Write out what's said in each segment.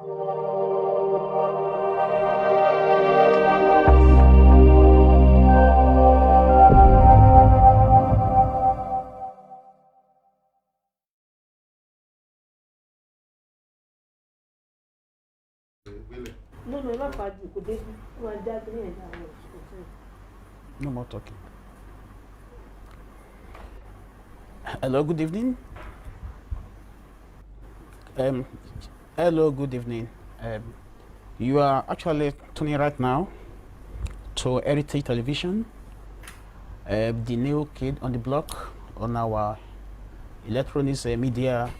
No more talking. Hello, good evening. Hello, good evening. You are actually tuning right now to Heritage Television, the new kid on the block on our electronics media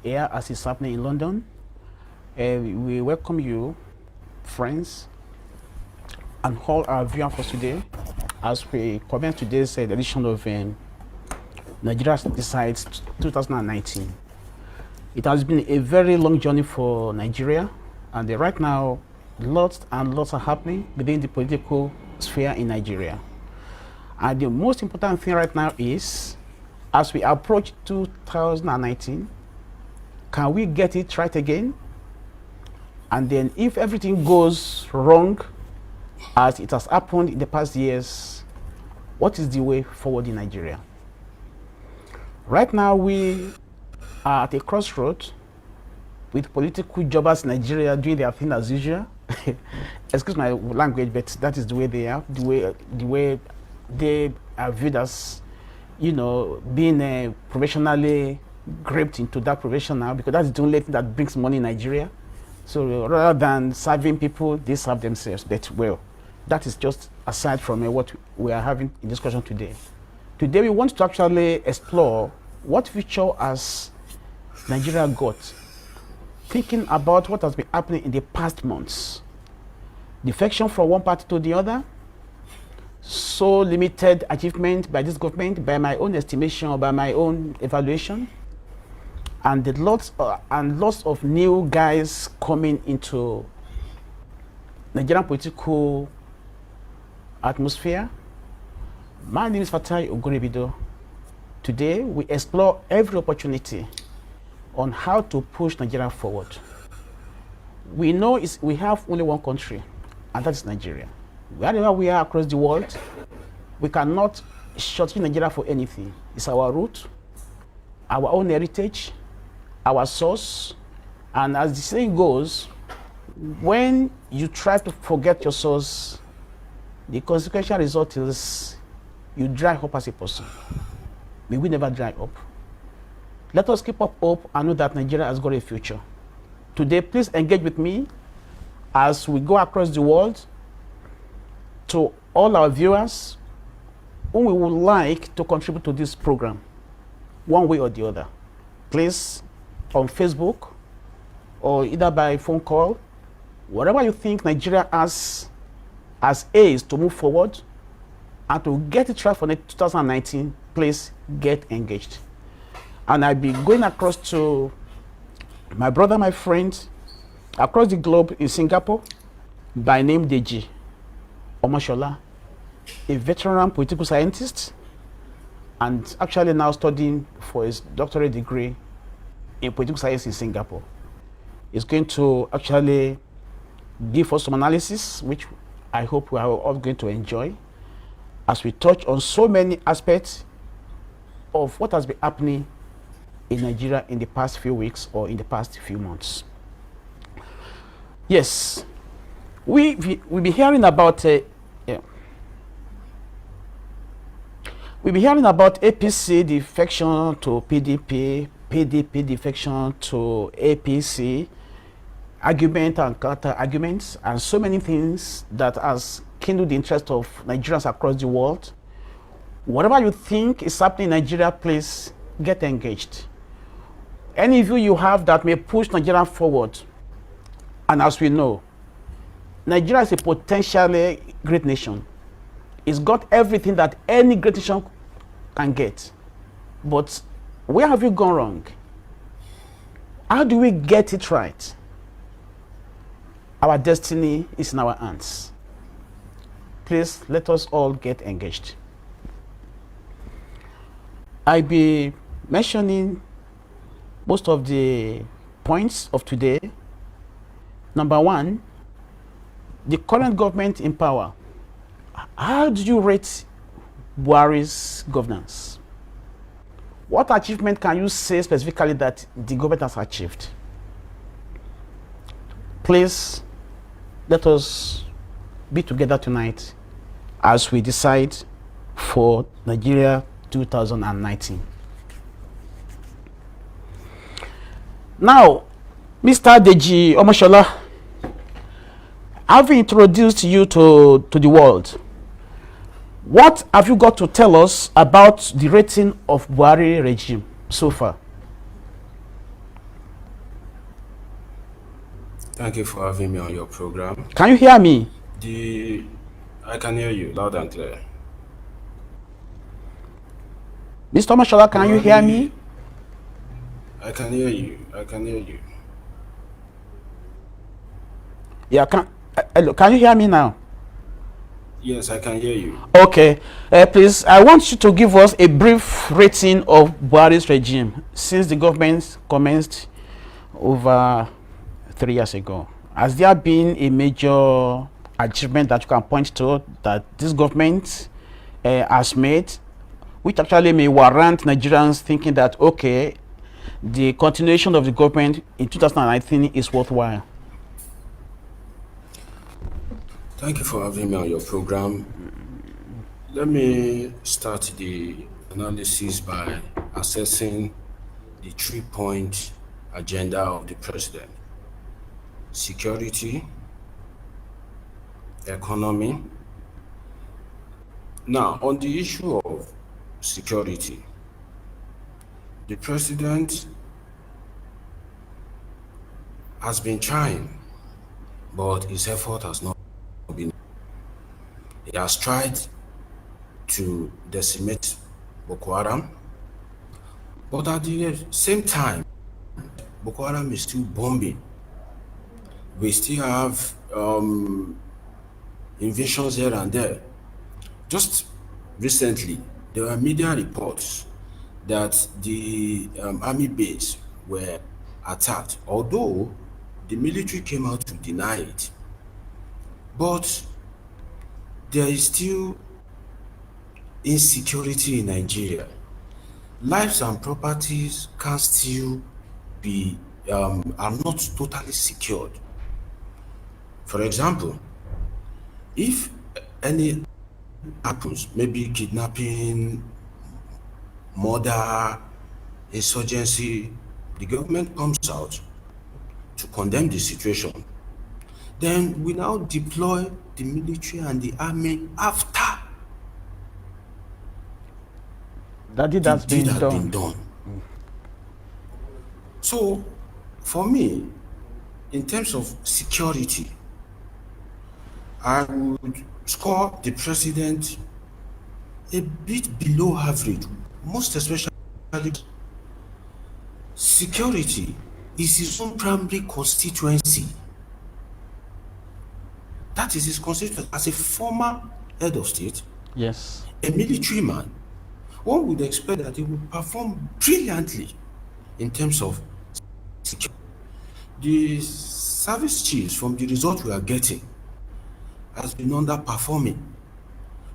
here as it's happening in London. We welcome you, friends, and all our viewers for today as we commence today's edition of Nigeria Decides 2019. It has been a very long journey for Nigeria, and right now lots and lots are happening within the political sphere in Nigeria. And the most important thing right now is, as we approach 2019, can we get it right again? And then if everything goes wrong, as it has happened in the past years, what is the way forward in Nigeria? Right now, we are at a crossroad with political jobbers in Nigeria doing their thing as usual. Excuse my language, but that is the way they are, the way they are viewed as, you know, being professionally graped into that profession now, because that's the only thing that brings money in Nigeria. So rather than serving people, they serve themselves. But well, that is just aside from what we are having in discussion today. Today we want to actually explore what future has Nigeria got, thinking about what has been happening in the past months. Defection from one party to the other, so limited achievement by this government, by my own estimation or by my own evaluation, and the lots of new guys coming into Nigerian political atmosphere. My name is Fatai Ogorebido. Today we explore every opportunity on how to push Nigeria forward. We know we have only one country, and that's Nigeria. Wherever we are across the world, we cannot shortchange Nigeria for anything. It's our root, our own heritage, our source, and as the saying goes, when you try to forget your source, the consequential result is you dry up as a person. We will never dry up. Let us keep up hope and know that Nigeria has got a future. Today, please engage with me as we go across the world to all our viewers who we would like to contribute to this program, one way or the other. Please, on Facebook, or either by phone call, whatever you think Nigeria has as aids to move forward and to get it right for 2019, please get engaged. And I'll be going across to my brother, my friend, across the globe in Singapore, by name Deji Omoshola, a veteran political scientist, and actually now studying for his doctorate degree in political science in Singapore. He's going to actually give us some analysis, which I hope we are all going to enjoy, as we touch on so many aspects of what has been happening in Nigeria in the past few weeks or in the past few months. Yes, we'll be hearing about we'll be hearing about APC defection to PDP, PDP defection to APC, argument and counter arguments, and so many things that has kindled the interest of Nigerians across the world. Whatever you think is happening in Nigeria, please get engaged. Any view you have that may push Nigeria forward, and as we know, Nigeria is a potentially great nation. It's got everything that any great nation can get. But where have you gone wrong? How do we get it right? Our destiny is in our hands. Please let us all get engaged. I'll be mentioning most of the points of today Number one, the current government in power. How do you rate Buhari's governance? What achievement can you say specifically that the government has achieved? Please, let us be together tonight as we decide for Nigeria 2019. Now, Mr. Deji Omoshola, I've introduced you to the world. What have you got to tell us about the rating of Buhari regime so far? Thank you for having me on your program. Can you hear me? I can hear you loud and clear. Mr. Omoshola, can you hear me? I can hear you. I can hear you. Yeah, can you hear me now? Yes, I can hear you. Okay, please, I want you to give us a brief rating of Buhari's regime since the government commenced over 3 years ago. Has there been a major achievement that you can point to that this government has made, which actually may warrant Nigerians thinking that, okay, the continuation of the government in 2019 is worthwhile? Thank you for having me on your program. Let me start the analysis by assessing the 3-point agenda of the president: security, economy. Now, on the issue of security, the president has been trying, but his effort has not been. He has tried to decimate Boko Haram, but at the same time, Boko Haram is still bombing. We still have invasions here and there. Just recently, there were media reports that the army base were attacked, although the military came out to deny it. But there is still insecurity in Nigeria. Lives and properties can still be are not totally secured. For example, if any happens, maybe kidnapping, murder, insurgency, the government comes out to condemn the situation. Then we now deploy the military and the army after That deed has been done. So, for me, in terms of security, I would score the president a bit below average, most especially security is his own primary constituency. That is his constituency. As a former head of state, Yes. a military man, one would expect that he would perform brilliantly in terms of security. The service chiefs, from the result we are getting, has been underperforming.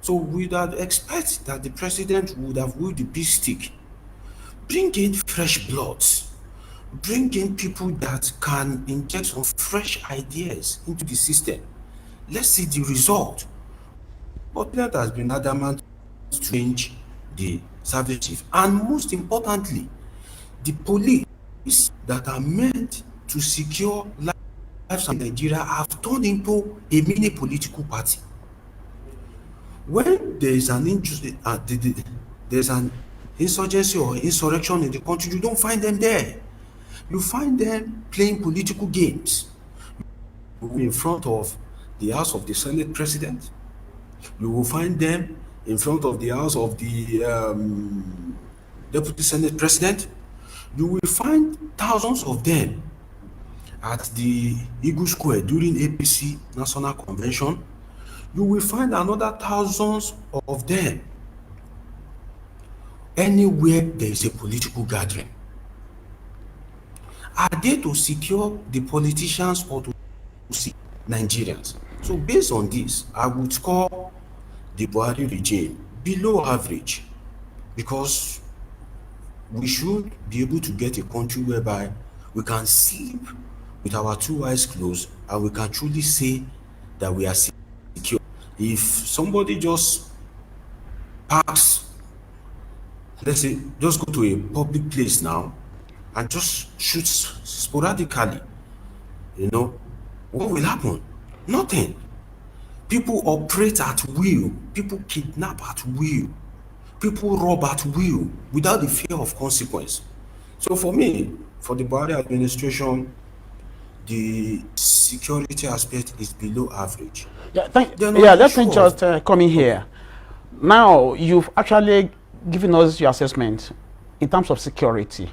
So we would expect that the president would have wielded the big stick, bring in fresh bloods, bring in people that can inject some fresh ideas into the system. Let's see the result. But that has been adamant to change the service chief, and most importantly, the police that are meant to secure lives in Nigeria have turned into a mini political party. When there is an insurgency or insurrection in the country, you don't find them there. You find them playing political games in front of the house of the Senate president. You will find them in front of the house of the deputy Senate president. You will find thousands of them at the Eagle Square during APC National Convention. You will find another thousands of them anywhere there is a political gathering. Are they to secure the politicians or to see Nigerians. So based on this, I would score the Buhari regime below average because we should be able to get a country whereby we can sleep with our two eyes closed and we can truly say that we are secure. If somebody just parks, let's say, just go to a public place now and just shoots sporadically, what will happen? Nothing. People operate at will, people kidnap at will, people rob at will without the fear of consequence. So for me, for the Buhari administration, the security aspect is below average. Then on Yeah, the let me issue just of come in here. Now, you've actually given us your assessment in terms of security.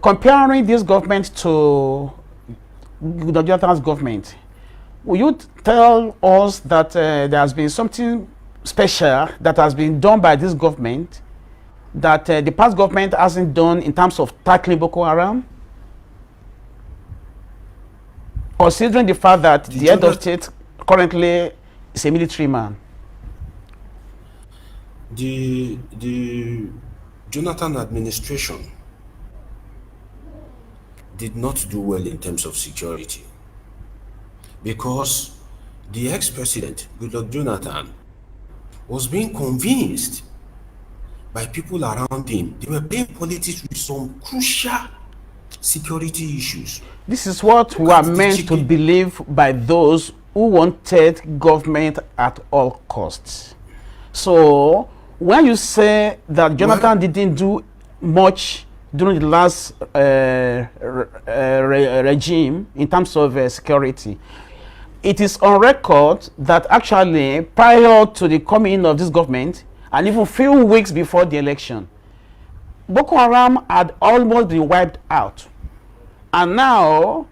Comparing this government to Jonathan's government, will you tell us that there has been something special that has been done by this government that the past government hasn't done in terms of tackling Boko Haram? Considering the fact that the head of state currently is a military man. the Jonathan administration did not do well in terms of security because the ex-president, Goodluck Jonathan, was being convinced by people around him. They were playing politics with some crucial security issues. This is what we Look are at the meant to chicken. believe by those who wanted government at all costs. So when you say that Jonathan didn't do much during the last regime in terms of security, it is on record that actually prior to the coming in of this government and even few weeks before the election, Boko Haram had almost been wiped out. And now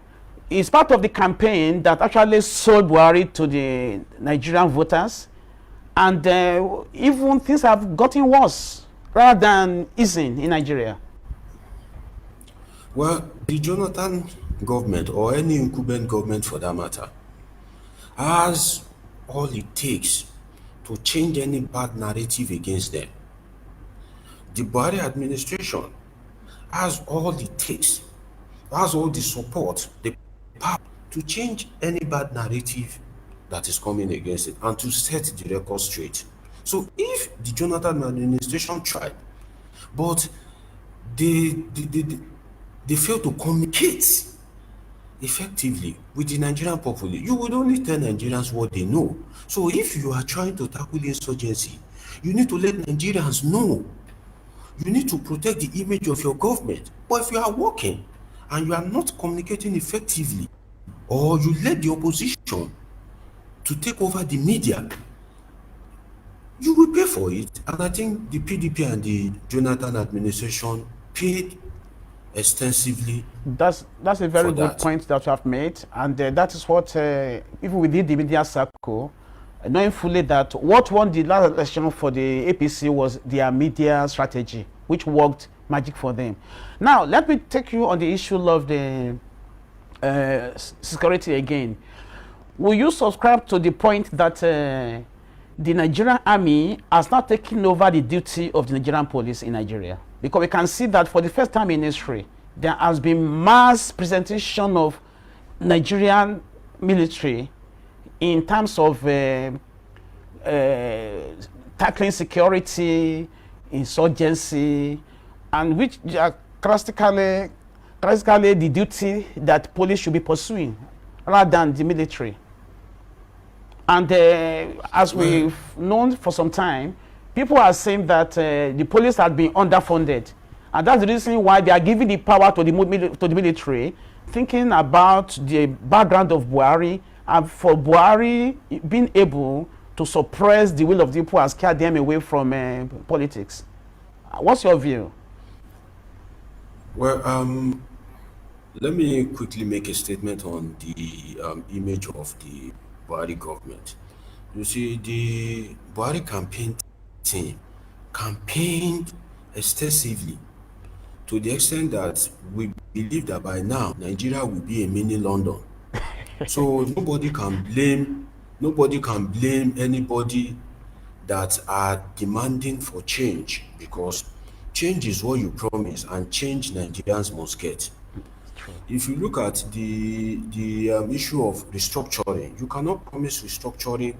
it's part of the campaign that actually sold Buhari to the Nigerian voters. And even things have gotten worse rather than easing in Nigeria. Well, the Jonathan government, or any incumbent government for that matter, has all it takes to change any bad narrative against them. The Buhari administration has all it takes, has all the support, the power to change any bad narrative that is coming against it and to set the record straight. So if the Jonathan administration tried, but they failed to communicate effectively with the Nigerian populace, you would only tell Nigerians what they know. So if you are trying to tackle insurgency, you need to let Nigerians know. You need to protect the image of your government. But if you are working and you are not communicating effectively, or you let the opposition to take over the media, you will pay for it. And I think the PDP and the Jonathan administration paid extensively. That's a very good point that you have made, and that is what even within the media circle, knowing fully that what won the last election for the APC was their media strategy, which worked magic for them. Now, let me take you on the issue of the security again. Will you subscribe to the point that the Nigerian army has now taken over the duty of the Nigerian police in Nigeria? Because we can see that for the first time in history, there has been mass presentation of Nigerian military in terms of tackling security, insurgency, and which are classically the duty that police should be pursuing rather than the military. And as we've known for some time, people are saying that the police had been underfunded. And that's the reason why they are giving the power to the military, thinking about the background of Buhari, and for Buhari being able to suppress the will of the people and scare them away from politics. What's your view? Well, let me quickly make a statement on the image of the Buhari government. You see, the Buhari campaign team campaigned extensively to the extent that we believe that by now Nigeria will be a mini London. So nobody can blame anybody that are demanding for change, because change is what you promise, and change Nigerians must get. True. If you look at the issue of restructuring, you cannot promise restructuring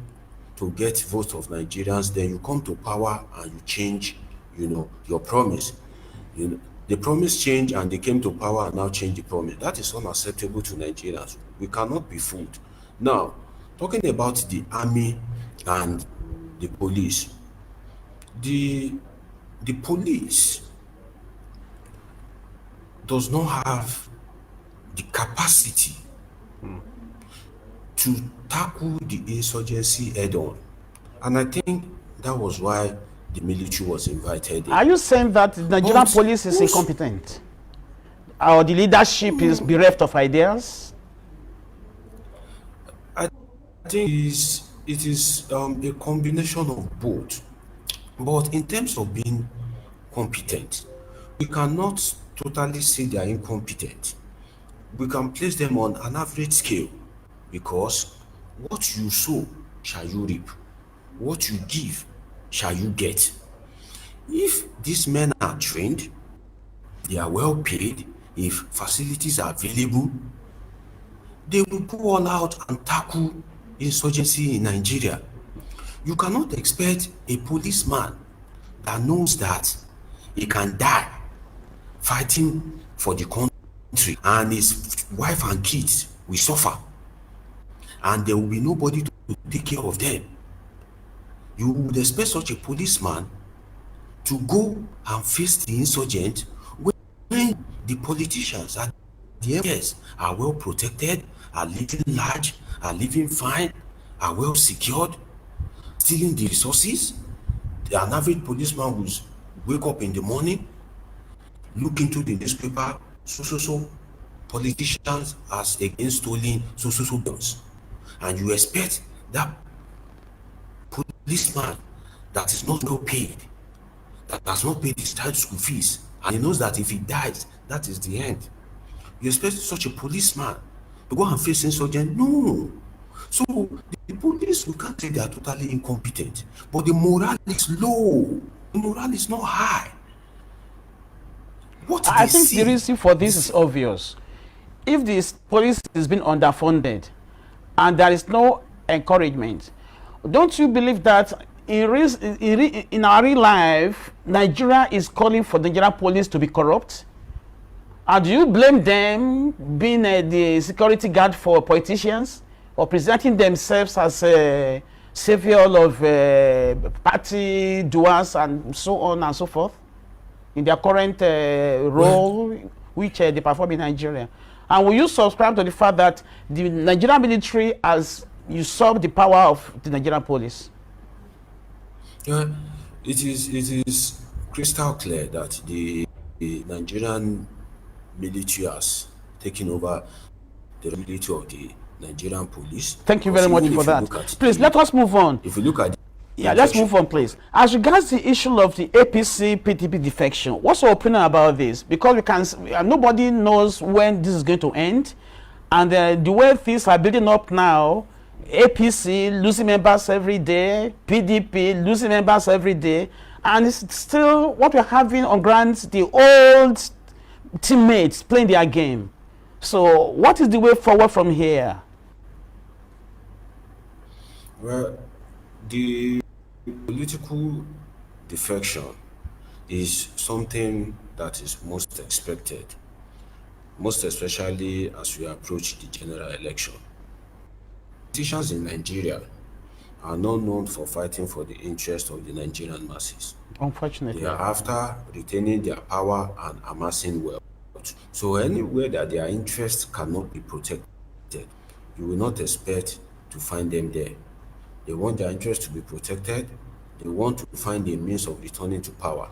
to get votes of Nigerians, then you come to power and you change, your promise. The promise change and they came to power and now change the promise. That is unacceptable to Nigerians. We cannot be fooled. Now, talking about the army and the police, the the police does not have the capacity to tackle the insurgency head on. And I think that was why the military was invited in. Are you saying that the Nigerian But police is who's, incompetent? Or the leadership is bereft of ideas? I think it is a combination of both. But in terms of being competent, we cannot totally say they are incompetent. We can place them on an average scale, because what you sow shall you reap, what you give shall you get. If these men are trained, they are well paid, if facilities are available, they will go all out and tackle insurgency in Nigeria. You cannot expect a policeman that knows that he can die fighting for the country and his wife and kids will suffer and there will be nobody to take care of them. You would expect such a policeman to go and face the insurgent when the politicians at the MPs are well protected, are living large, are living fine, are well secured, stealing the resources. An average policeman will wake up in the morning, look into the newspaper, so politicians as against stealing so guns. And you expect that policeman that is not well paid, that has not paid his child school fees, and he knows that if he dies, that is the end. You expect such a policeman to go and face insurgent? No. So the police, we can't say they are totally incompetent, but the morale is low. The morale is not high. What I they think the see, reason for this is obvious. If this police is being underfunded and there is no encouragement, don't you believe that in our real life, Nigeria is calling for the Nigerian police to be corrupt? And do you blame them being the security guard for politicians or presenting themselves as a savior of party doers and so on and so forth in their current role which they perform in Nigeria? And will you subscribe to the fact that the Nigerian military has usurped the power of the Nigerian police? Yeah, it is crystal clear that the Nigerian military has taken over the responsibility of the Nigerian police. Thank you Because very much even for if you that. look at Please let us move on. if you look at the Yeah, let's infection, move on, please. As regards the issue of the APC PDP defection, what's your opinion about this? Because we can, nobody knows when this is going to end, and the way things are building up now, APC losing members every day, PDP losing members every day, and it's still what we're having on ground, the old teammates playing their game. So, what is the way forward from here? well, the political defection is something that is most expected, most especially as we approach the general election. Politicians in Nigeria are not known for fighting for the interest of the Nigerian masses. They Unfortunately. are after retaining their power and amassing wealth. So anywhere that their interests cannot be protected, you will not expect to find them there. They want their interests to be protected. They want to find a means of returning to power.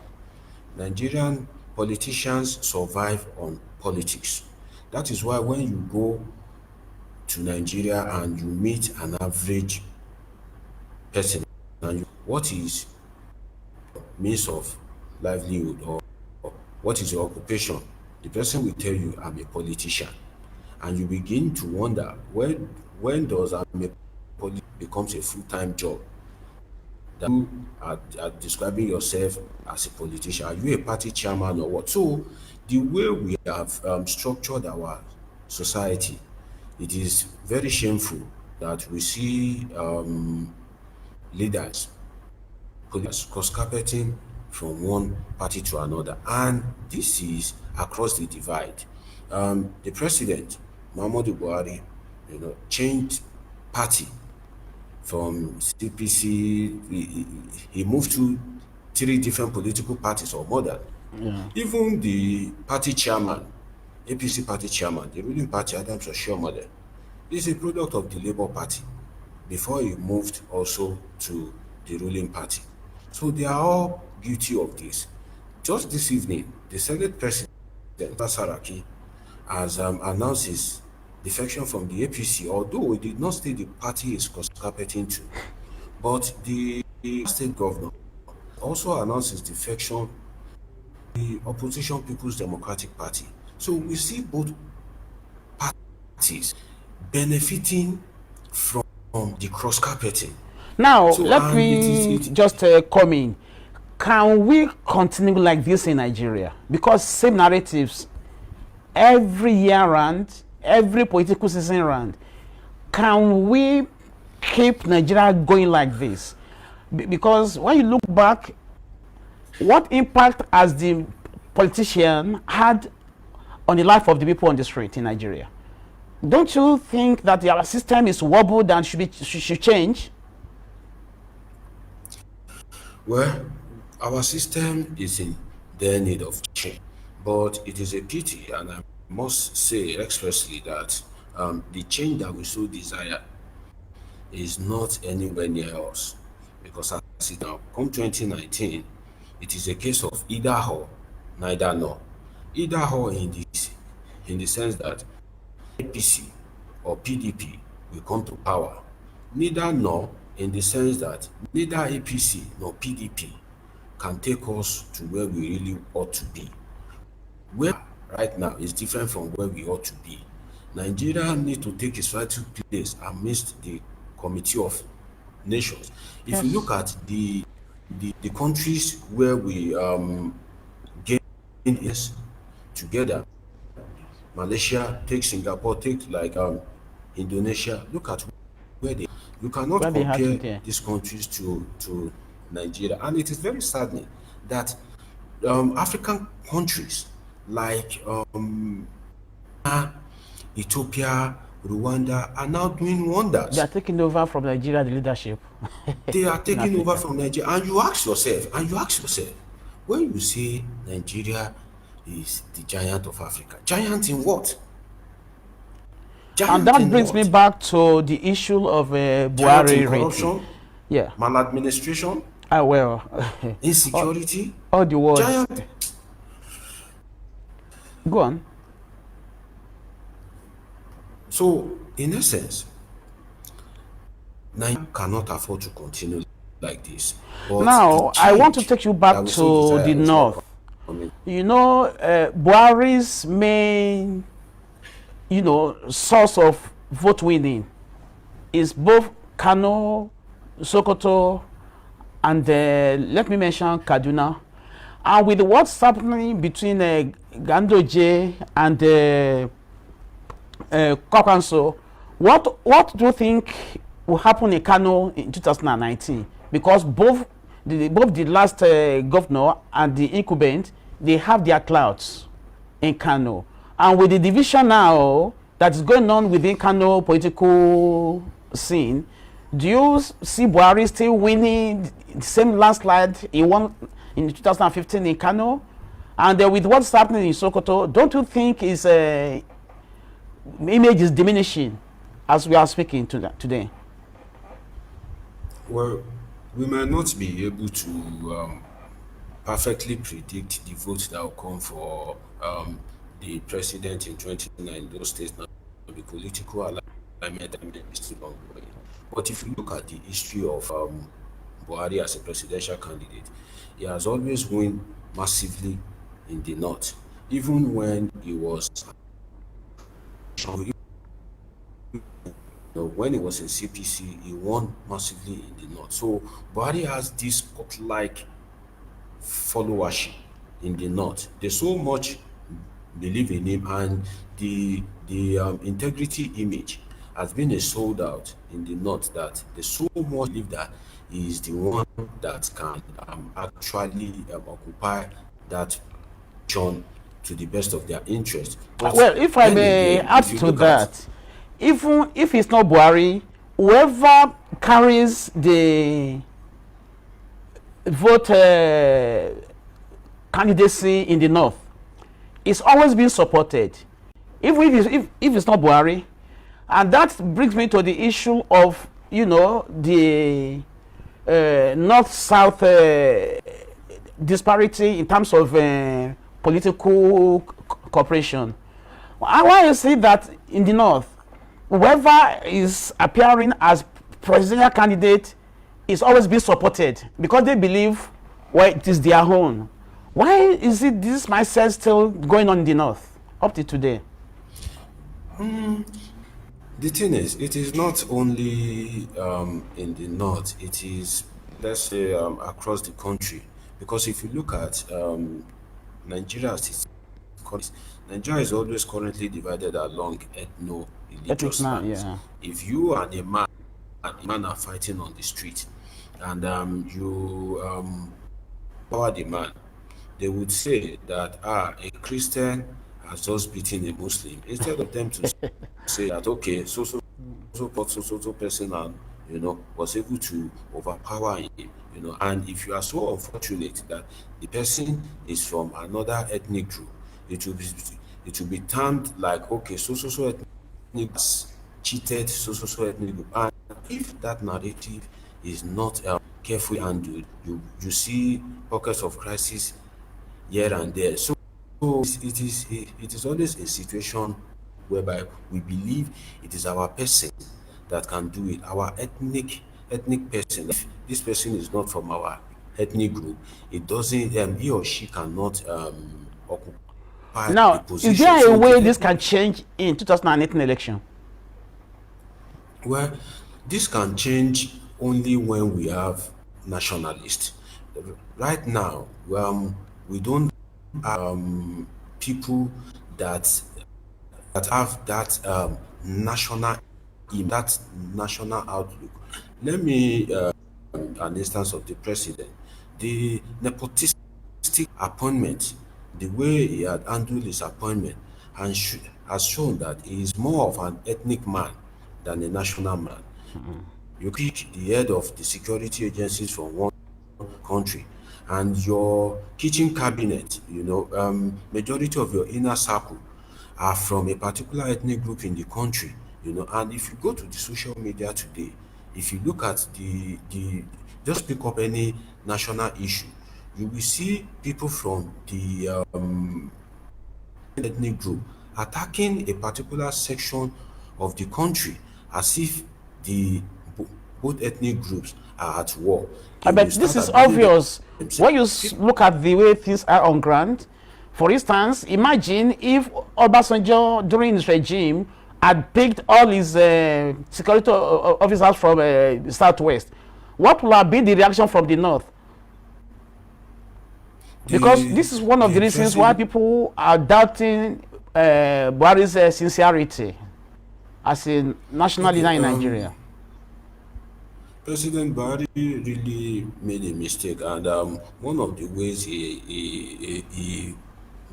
Nigerian politicians survive on politics. That is why when you go to Nigeria and you meet an average person and what is means of livelihood or what is your occupation, the person will tell you, I'm a politician. And you begin to wonder, when does politics becomes a full-time job? That you are describing yourself as a politician. Are you a party chairman or what? So the way we have structured our society, it is very shameful that we see leaders, politicians cross-carpeting from one party to another, and this is across the divide. The president, Muhammadu Buhari, changed party from CPC. He moved to three different political parties or more than. Yeah. Even the party chairman, APC party chairman, the ruling party, Adams Oshiomhole, is a product of the Labour Party before he moved also to the ruling party. So they are all guilty of this. Just this evening, the Senate President, Saraki, has announced his defection from the APC, although he did not state the party is cross-carpeting to. But the state governor also announced his defection the opposition People's Democratic Party. So we see both parties benefiting from the cross-carpeting. Now, So let and it is me it just come in. Can we continue like this in Nigeria? Because same narratives every year round, every political season round. Can we keep Nigeria going like this? Because when you look back, what impact has the politician had on the life of the people on the street in Nigeria? Don't you think that our system is wobbled and should change? well, our system is in their need of change, but it is a pity, and I must say expressly that the change that we so desire is not anywhere near us. Because as it now come 2019, it is a case of either or, neither nor. Either or in the sense that APC or PDP will come to power. Neither nor in the sense that neither APC nor PDP can take us to where we really ought to be. Where right now is different from where we ought to be. Nigeria needs to take its rightful place amidst the Committee of Nations. If you look at the countries where we gain is together, Malaysia, take Singapore, take like Indonesia, look at where they you cannot Where they had compare it there. these countries to Nigeria. And it is very saddening that African countries like Ethiopia, Rwanda are now doing They wonders. are taking over from Nigeria, the leadership. They are in taking over Africa. from Nigeria. And you ask yourself, when you say Nigeria is the giant of Africa, giant in what? And Giant that in brings me what? back to the issue of Giant in Buhari rating. corruption, Yeah. maladministration, Ah, well, all, insecurity, all the words. giant. Go on. So, in essence, Nigeria cannot afford to continue like this. But Now, the I want to change take you that back we so to the desire is not north. coming. You know, Buhari's main, source of vote winning is both Kano, Sokoto, and let me mention Kaduna. And with what's happening between Gandoje and Kwankwaso, what do you think will happen in Kano in 2019? Because both the last governor and the incumbent, they have their clouds in Kano. And with the division now that is going on within Kano political scene, do you see Buhari still winning the same landslide he won in 2015 in Kano? And with what's happening in Sokoto, don't you think his image is diminishing as we are speaking today? Well, we might not be able to perfectly predict the vote that will come for the president in 29 in those states now. The political alignment is still ongoing. But if you look at the history of Buhari as a presidential candidate, he has always won massively in the north, even when he was When he was in CPC, he won massively in the north. So Buhari has this cult-like followership in the north. They so much believe in him, and the integrity image has been a sold out in the north, that they so much believe that he is the one that can actually occupy that position to the best of their interest. But Well, if I then may again, add if you to look at that, even if it's not Buhari, whoever carries the vote candidacy in the north is always being supported, even if it's not Buhari. And that brings me to the issue of, the north-south disparity in terms of political cooperation. Why is it that in the north, whoever is appearing as presidential candidate is always being supported because they believe, well, it is their own? Why is it this mindset still going on in the north up to today? the thing is, it is not only in the north, it is, let's say, across the country. Because if you look at Nigeria, as it's called, Nigeria is always currently divided along Ethnic ethno-religious now, lines. yeah. If you and a man are fighting on the street, and you power the man, they would say that a Christian has just beaten a Muslim, instead of them to say that, okay, so person, and was able to overpower him. And if you are so unfortunate that the person is from another ethnic group, it will be termed like, okay, ethnic has cheated ethnic group. And if that narrative is not carefully handled, you see pockets of crisis here and there. So it is always a situation whereby we believe it is our person that can do it, our ethnic person. If this person is not from our ethnic group, it doesn't he or she cannot occupy a Now, is position. there a So way the this can ethnic change in 2018 election? Well, this can change only when we have nationalists. Right now, we don't people that have that national that national outlook. Let me an instance of the president, the nepotistic appointment, the way he had handled his appointment, and has shown that he is more of an ethnic man than a national man. You pick the head of the security agencies from one country, and your kitchen cabinet, majority of your inner circle are from a particular ethnic group in the country. And if you go to the social media today, if you look at the just pick up any national issue, you will see people from the ethnic group attacking a particular section of the country, as if the both ethnic groups are at war. They will But this start is abusing obvious themselves. when you look at the way things are on ground. For instance, imagine if Obasanjo during his regime had picked all his security officers from the southwest. What would have been the reaction from the north? Because The this is one of the the reasons why interesting people are doubting Buhari's sincerity as a national leader okay, in Nigeria. President Buhari really made a mistake, and one of the ways he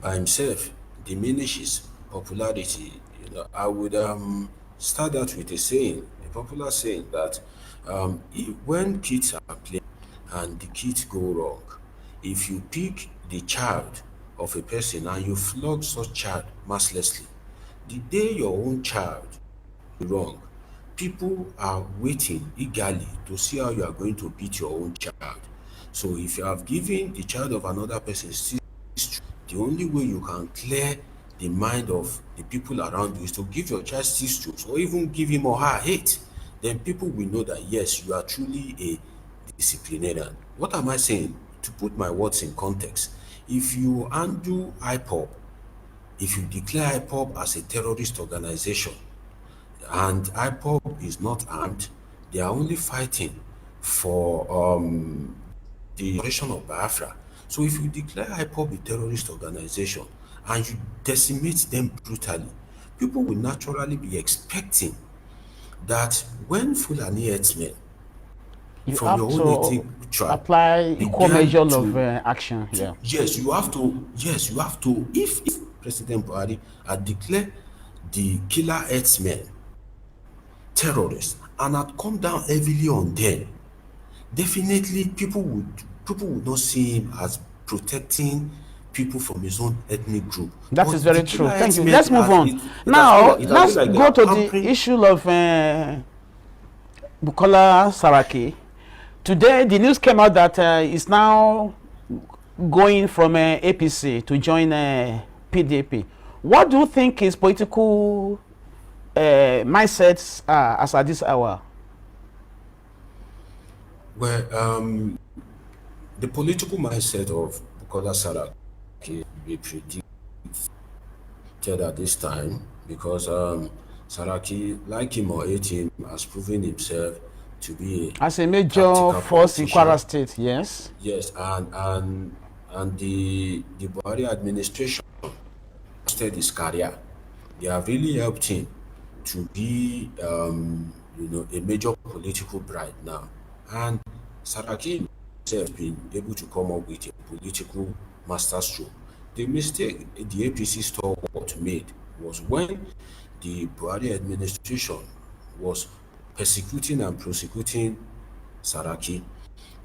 by himself diminishes popularity. I would start that with a saying, a popular saying that when kids are playing and the kids go wrong, if you pick the child of a person and you flog such child mercilessly, the day your own child wrong, people are waiting eagerly to see how you are going to beat your own child. So if you have given the child of another person still, the only way you can clear the mind of the people around you is to give your child six strokes, or even give him or her hate. Then people will know that yes, you are truly a disciplinarian. What am I saying? To put my words in context, if you undo IPOB if you declare IPOB as a terrorist organization, and IPOB is not armed, they are only fighting for the operation of Biafra. So if you declare IPOB a terrorist organization and you decimate them brutally, people will naturally be expecting that when Fulani herdsmen You from have your own to ethnic tribe apply equal measure began of to, action. Yeah. yes, you have to, if President Buhari had declared the killer herdsmen terrorists and had come down heavily on them, definitely people would not see him as protecting people from his own ethnic group. That is But the very true. killer Thank you. herdsmen Let's move has on. Now, it has been let's like they go are to the pampering. issue of Bukola Saraki. Today, the news came out that he's now going from APC to join PDP. What do you think his political mindsets are as at this hour? Well, the political mindset of Bukola Saraki we predicted at this time because Saraki, like him or hate him, has proven himself to be As a a major tactical force in Kwara politician. State, yes. Yes, and the Buhari administration boosted his career. They have really helped him to be, a major political bride now. And Saraki himself has been able to come up with a political masterstroke. The mistake the APC stalwart made was when the Buhari administration was persecuting and prosecuting Saraki.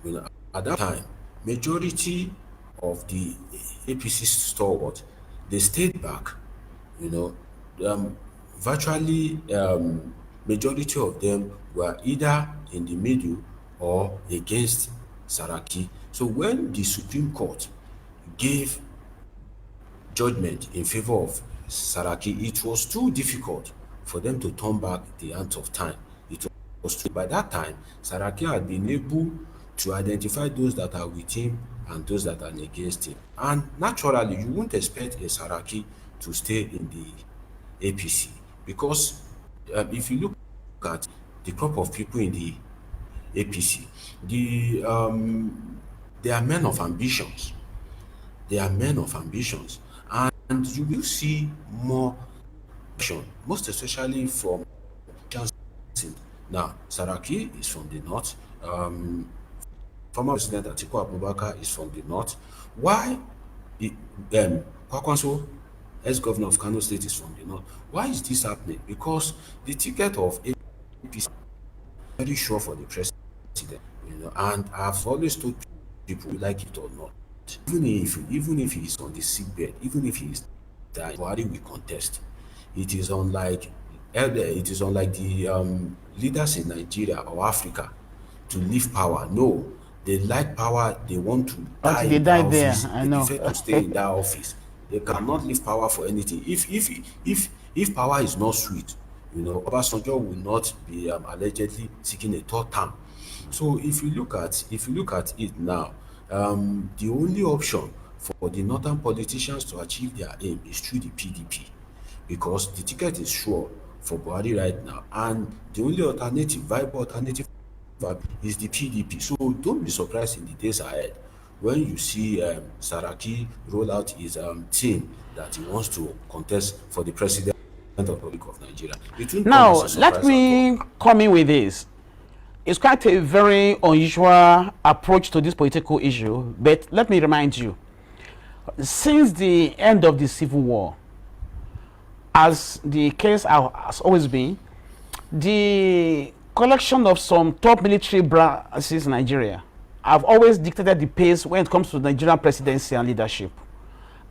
You know, at that time, majority of the APC stalwart, they stayed back. You know, virtually majority of them were either in the middle or against Saraki. So when the Supreme Court gave judgment in favor of Saraki, it was too difficult for them to turn back the hands of time. It was too, by that time, Saraki had been able to identify those that are with him and those that are against him. And naturally, you won't expect a Saraki to stay in the APC because if you look at the crop of people in the APC, they are men of ambitions. They are men of ambitions, and you will see more action, most especially from Johnson. Now, Saraki is from the north. Former President Atiku Abubakar is from the north. Why Kwakwanso, ex-governor of Kano State, is from the north? Why is this happening? Because the ticket of APC is very sure for the president, and I've always told people, like it or not, even if he is on the sick bed, even if he is dying, Buhari will contest. It is unlike the leaders in Nigeria or Africa to leave power. No, they like power. They want to die Until they in that die there, office. I They know. prefer to stay in that office. They cannot leave power for anything. If power is not sweet, Obasanjo will not be allegedly seeking a third term. So if you look at it now, the only option for the northern politicians to achieve their aim is through the PDP, because the ticket is sure for Buhari right now, and the only viable alternative is the PDP. So don't be surprised in the days ahead when you see Saraki roll out his team that he wants to contest for the president of the Republic of Nigeria. It won't come as Now, a let surprise at all. me come in with this. It's quite a very unusual approach to this political issue, but let me remind you, since the end of the Civil War, as the case has always been, the collection of some top military brasses in Nigeria have always dictated the pace when it comes to Nigerian presidency and leadership.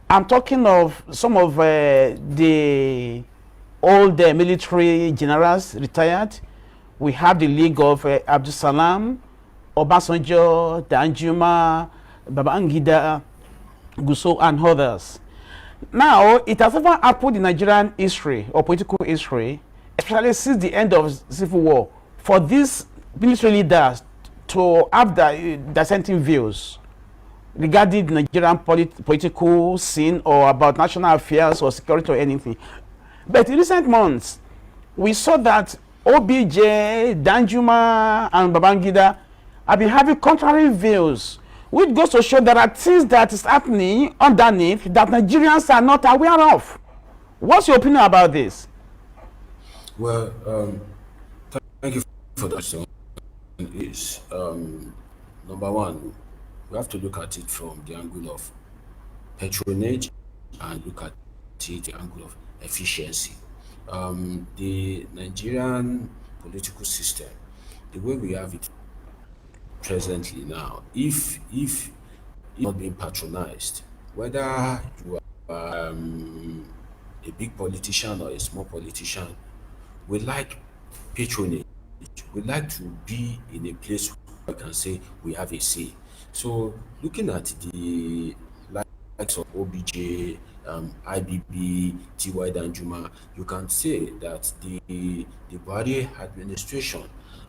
I'm talking of some of the old military generals retired. We have the League of Abdul Salam, Obasanjo, Danjuma, Babangida, Gusau, and others. Now, it has never happened in Nigerian history or political history, especially since the end of Civil War, for these military leaders to have their dissenting views. regarding the Nigerian political scene or about national affairs or security or anything. But in recent months, we saw that OBJ, Danjuma, and Babangida have been having contrary views, which goes to show there are things that is happening underneath that Nigerians are not aware of. What's your opinion about this? Well, thank you for that question. Is number one, we have to look at it from the angle of patronage and look at it the angle of efficiency. The Nigerian political system, the way we have it presently now, if it's not being patronized, whether you are a big politician or a small politician, we like patronage. We like to be in a place where we can say we have a say. So looking at the likes of OBJ, IBB, TY Danjuma, you can say that the Buhari administration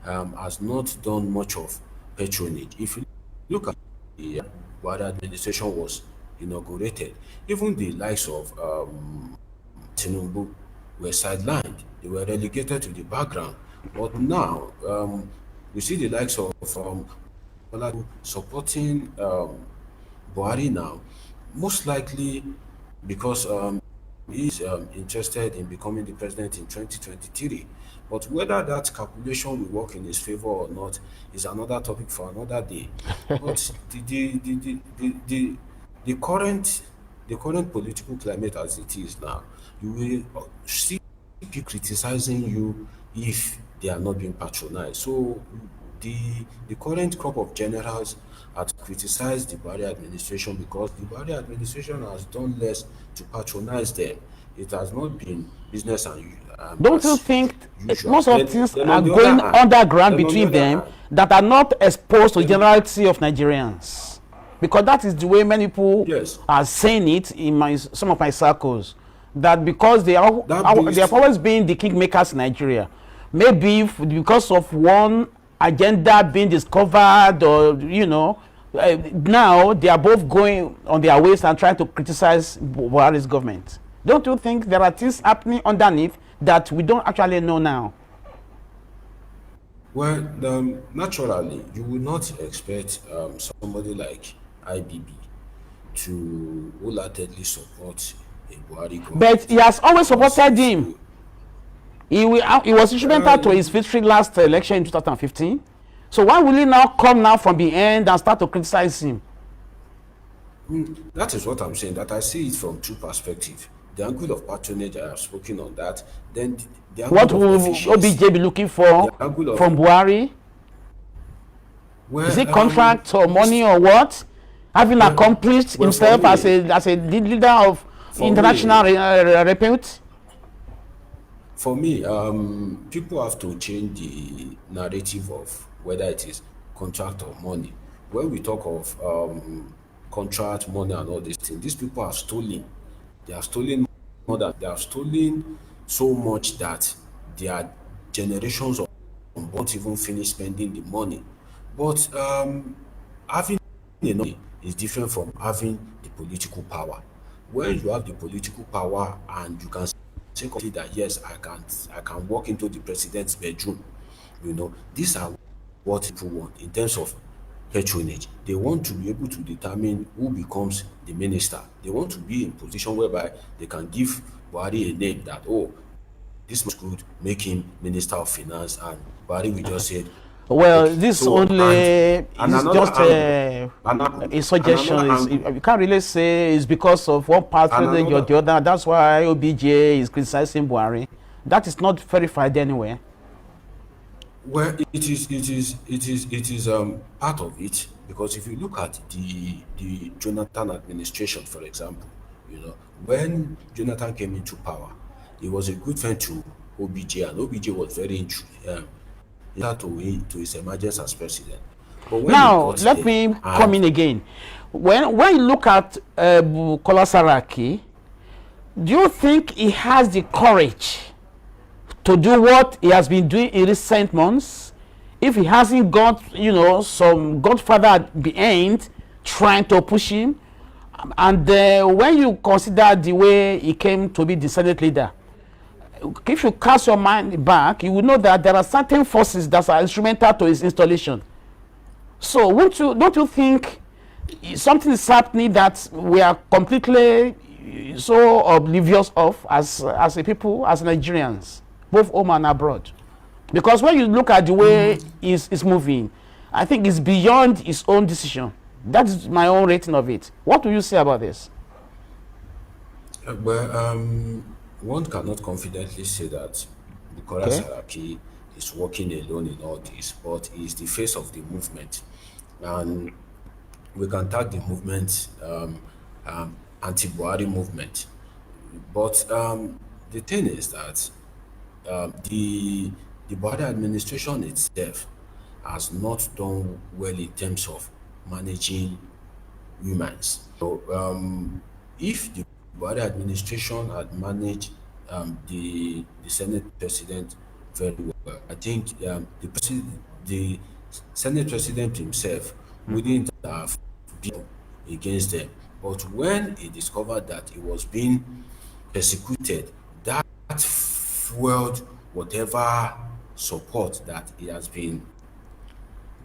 has not done much of patronage. If you look at the Buhari administration was inaugurated, even the likes of Tinubu were sidelined. They were relegated to the background. But now we see the likes of supporting Buhari now, most likely because he's interested in becoming the president in 2023. But whether that calculation will work in his favor or not is another topic for another day. But the current political climate as it is now, you will see people criticizing you if they are not being patronized. So the current crop of generals have criticized the Buhari administration because the Buhari administration has done less to patronize them. It has not been business and Don't you think usual. most of things Then are on the going other hand- underground then on the between other them hand- that are not exposed to the generality of Nigerians? Because that is the way many people Yes. are saying it in some of my circles. That because they That have always been the kingmakers in Nigeria. Maybe because of one agenda being discovered, or now they are both going on their ways and trying to criticize Buhari's government. Don't you think there are things happening underneath that we don't actually know now? Well, naturally, you would not expect somebody like IBB to wholeheartedly support a Buhari government. But he has always supported him. He was instrumental to his victory last election in 2015. So why will he now come now from the end and start to criticize him? That is what I'm saying, that I see it from two perspectives. The angle of patronage, I have spoken on that. Then the angle What of will efficiency. OBJ be looking for The angle of- from Buhari? Well, Is it contract or money or what? Having accomplished well, himself for me- as a leader of For international me- repute? For me, people have to change the narrative of whether it is contract or money. When we talk of contract, money, and all these things, these people have stolen. They have stolen more than they have stolen so much that their generations of won't even finish spending the money. But having enough is different from having the political power. When you have the political power and you can say confidently that yes, I can walk into the president's bedroom. These are what people want in terms of patronage. They want to be able to determine who becomes the minister. They want to be in position whereby they can give Buhari a name that, oh, this much good, make him minister of finance, and Buhari will just say, Well, okay. this So, only and is another just angle- a suggestion. another angle- You can't really say it's because of one patronage or another- the other. That's why OBJ is criticizing Buhari. That is not verified anywhere. Well, it is part of it, because if you look at the Jonathan administration, for example, when Jonathan came into power, he was a good friend to OBJ, and OBJ was very to his emergence as president. But when Now, he got let there, me and- come in again. When you look at Bukola Saraki, do you think he has the courage to do what he has been doing in recent months? If he hasn't got, some godfather behind trying to push him. And when you consider the way he came to be the Senate leader, if you cast your mind back, you will know that there are certain forces that are instrumental to his installation. So don't you think something is happening that we are completely so oblivious of as a people, as Nigerians, both home and abroad? Because when you look at the way he's moving, I think it's beyond his own decision. That is my own rating of it. What do you say about this? One cannot confidently say that Bukola Okay. Saraki is working alone in all this, but he is the face of the movement. And we can tag the movement anti-Buhari movement. But the thing is that the Buhari administration itself has not done well in terms of managing humans. So, if the Buhari administration had managed the Senate president very well, I think the Senate president himself wouldn't have been against them. But when he discovered that he was being persecuted, that fueled whatever support that he has been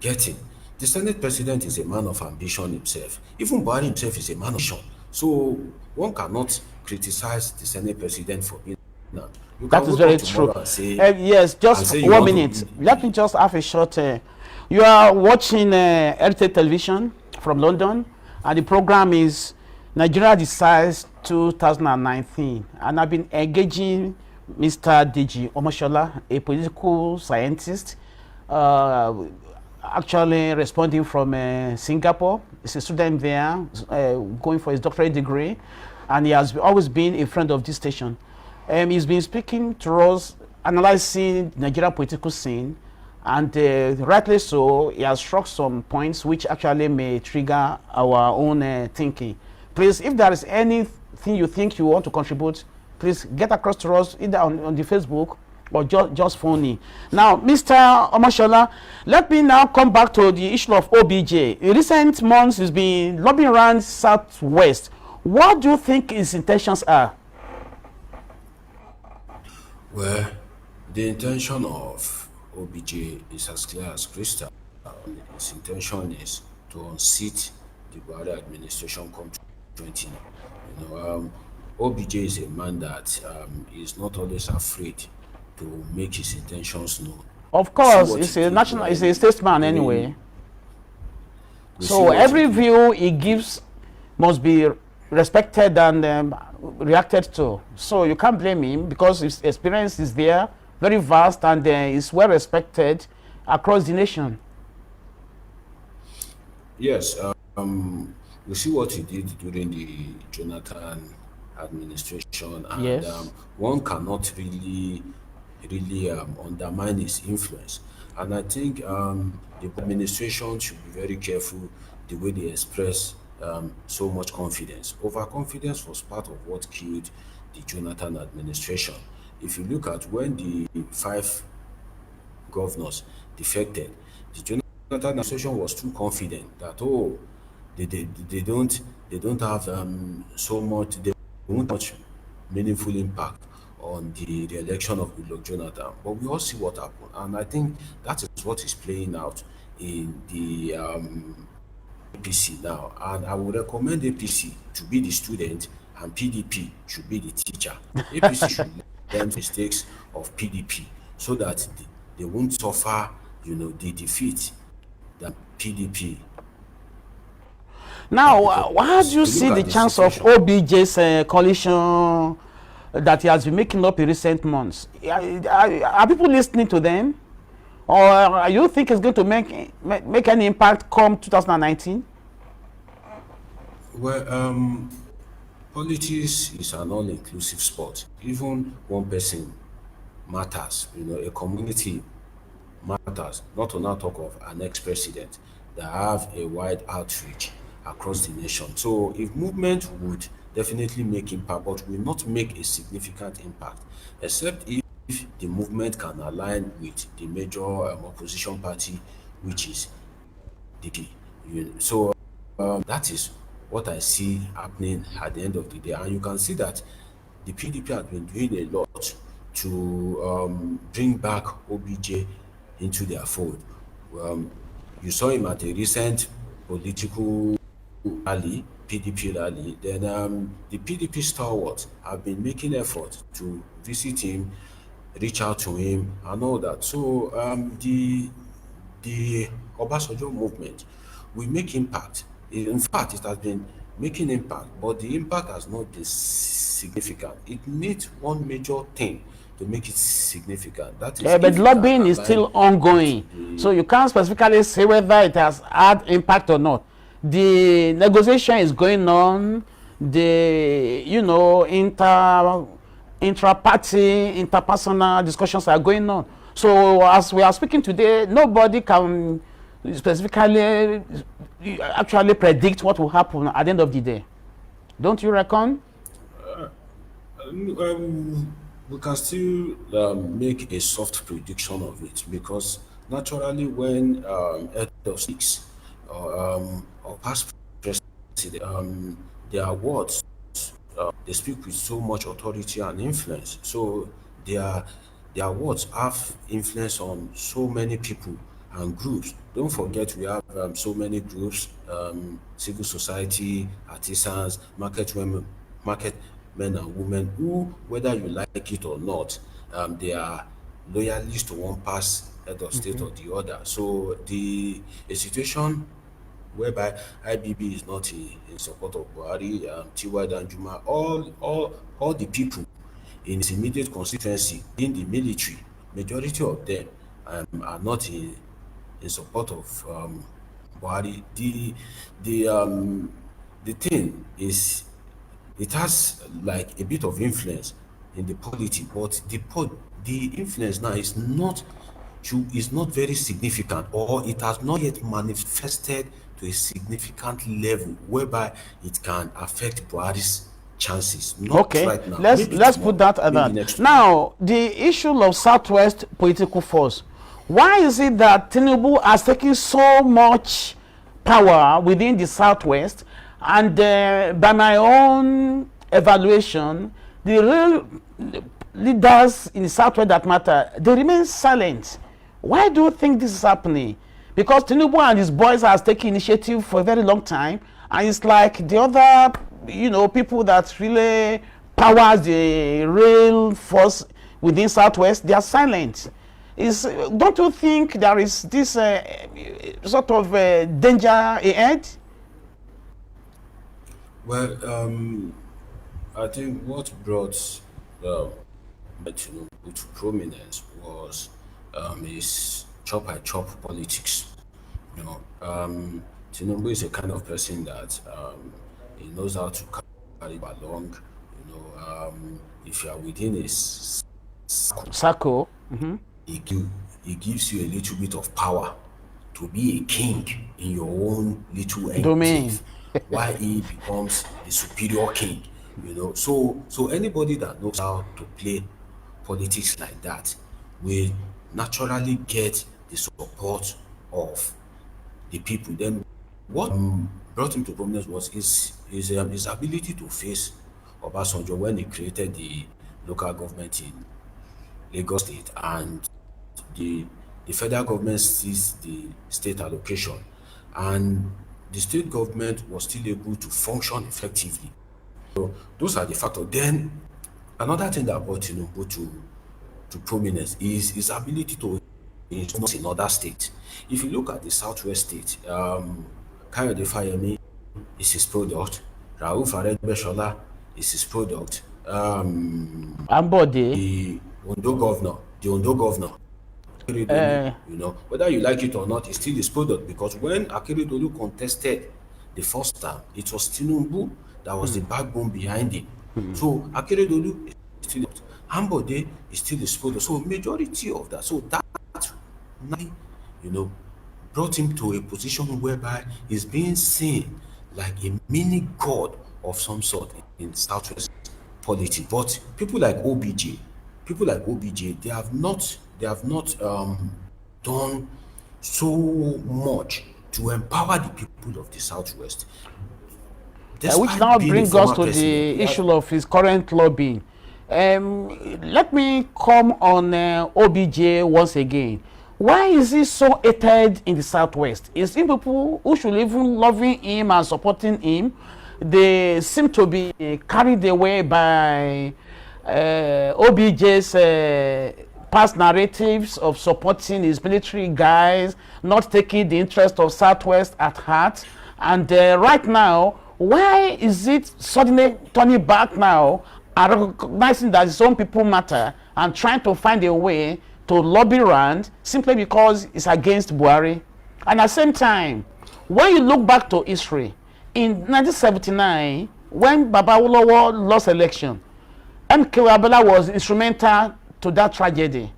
getting. The Senate president is a man of ambition himself. Even Buhari himself is a man of ambition. So one cannot criticize the Senate president for being that. You That can is wake very up true. tomorrow and say Yes, just you 1 minute. want Let me just have a short. You are watching Heritage Television from London, and the program is Nigeria Decides 2019. And I've been engaging Mr. Deji Omoshola, a political scientist, actually responding from Singapore. He's a student there, going for his doctorate degree, and he has always been a friend of this station. He's been speaking to us, analyzing the Nigerian political scene, and rightly so, he has struck some points which actually may trigger our own thinking. Please, if there is anything you think you want to contribute, please get across to us either on the Facebook or just phone me. Now, Mr. Omoshola, let me now come back to the issue of OBJ. In recent months, he's been lobbying around Southwest. What do you think his intentions are? well, the intention of OBJ is as clear as crystal. His intention is to unseat the Buhari administration come 20. OBJ is a man that is not always afraid to make his intentions known. Of We see course, what he's he a did national, he's a when statesman during anyway. we see So what he every did. view he gives must be respected and reacted to. So you can't blame him because his experience is there, very vast, and is well respected across the nation. Yes, we see what he did during the Jonathan administration, and Yes. one cannot really undermine his influence. And I think the administration should be very careful the way they express so much confidence. Overconfidence was part of what killed the Jonathan administration. If you look at when the five governors defected, the Jonathan administration was too confident that they don't have so much they won't much meaningful impact on the re-election of Goodluck Jonathan. But we all see what happened, and I think that is what is playing out in the APC now. And I would recommend APC to be the student and PDP should be the teacher. APC should learn mistakes of PDP so that they won't suffer, the defeat that PDP. Now, how do Because you to look see the at the chance of situation, OBJ's coalition that he has been making up in recent months? Are people listening to them? Or you think it's going to make any impact come 2019? well, politics is an all-inclusive sport. Even one person matters. A community matters. Not to now talk of an ex-president that have a wide outreach across the nation. So if movement would definitely make impact, but will not make a significant impact, except if the movement can align with the major opposition party, which is the DP. So that is what I see happening at the end of the day. And you can see that the PDP has been doing a lot to bring back OBJ into their fold. Um, you saw him at a recent political rally, PDP rally. Then the PDP stalwarts have been making efforts to visit him, reach out to him, and all that. So the Obasanjo movement will make impact. In fact, it has been making impact, but the impact has not been significant. It needs one major thing to make it significant. That is, But if you can lobbying is align still with ongoing, so the you can't specifically say whether it has had impact or not. The negotiation is going on. The intra-party, interpersonal discussions are going on. So as we are speaking today, nobody can specifically actually predict what will happen at the end of the day. Don't you reckon? we can still make a soft prediction of it because naturally when head of six or past president, their words they speak with so much authority and influence. So their their words have influence on so many people and groups. Don't forget we have so many groups, civil society, artisans, market men and women who, whether you like it or not, they are loyalists to one past head of state or the other. So the a situation whereby IBB is not in support of Buhari, Tiwa Danjuma, all the people in his immediate constituency in the military, majority of them are not in support of Buhari. The thing is it has like a bit of influence in the polity, but the influence now is not very significant, or it has not yet manifested to a significant level whereby it can affect Buhari's chances. Not Okay, right now. let's Maybe let's put tomorrow, that at maybe that. next week. Now, the issue of Southwest political force. Why is it that Tinubu has taken so much power within the Southwest, and by my own evaluation, the real leaders in the Southwest that matter, they remain silent? Why do you think this is happening? Because Tinubu and his boys has taken initiative for a very long time, and it's like the other, people that really powers the real force within Southwest, they are silent. Don't you think there is this sort of danger ahead? Well, I think what brought Tinubu to prominence was his chop by chop politics. Tinubu is a kind of person that he knows how to carry along. If you are within his Sako. he gives you a little bit of power to be a king in your own little Domain. enclave, while he becomes the superior king. So anybody that knows how to play politics like that will naturally get the support of the people. Then what brought him to prominence was his ability to face Obasanjo when he created the local government in Lagos State, and the the federal government seized the state allocation, and the state government was still able to function effectively. So those are the factors. Then another thing that brought Tinubu to prominence is his ability to influence in other states. If you look at the southwest state, Kayode Fayemi is his product, Rauf Aregbesola is his product, Ambode. the Ondo governor, Akeredolu, whether you like it or not, it's still his product because when Akeredolu contested the first time, it was Tinubu that was the backbone behind him. So Akeredolu is still Ambode is still his product. So majority of that. So that you know brought him to a position whereby he's being seen like a mini god of some sort in southwest politics. But people like OBJ, they have not done so much to empower the people of the Southwest. Which Despite now being a brings us former to president, the he has issue of his current lobbying. Let me come on OBJ once again. Why is he so hated in the Southwest? Is it people who should even loving him and supporting him? They seem to be carried away by OBJ's past narratives of supporting his military guys, not taking the interest of Southwest at heart. And right now, why is it suddenly turning back now and recognizing that his own people matter and trying to find a way to lobby Rand simply because it's against Buhari? And at the same time, when you look back to history, in 1979, when Baba Awolowo lost election, MK Abiola was instrumental to that tragedy.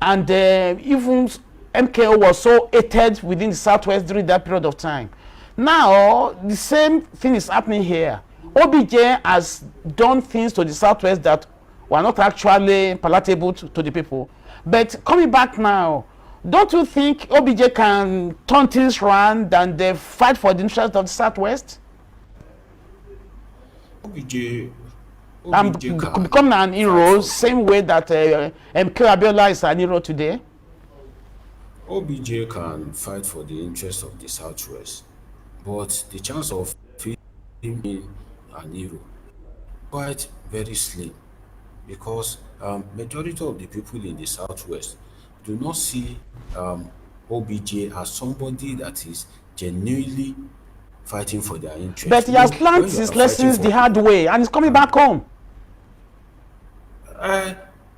And even MKO was so hated within the Southwest during that period of time. Now, the same thing is happening here. OBJ has done things to the Southwest that were not actually palatable to the people. But coming back now, don't you think OBJ can turn things around and fight for the interest of the Southwest? OBJ, And OBJ can become an fight hero, for same way that MK Abiola is an hero today? OBJ can fight for the interest of the Southwest, but the chance of him being an hero quite very slim because majority of the people in the Southwest do not see OBJ as somebody that is genuinely fighting for their But interest. he You has know, learned when you his are fighting lessons for the hard people, way and he's coming back home.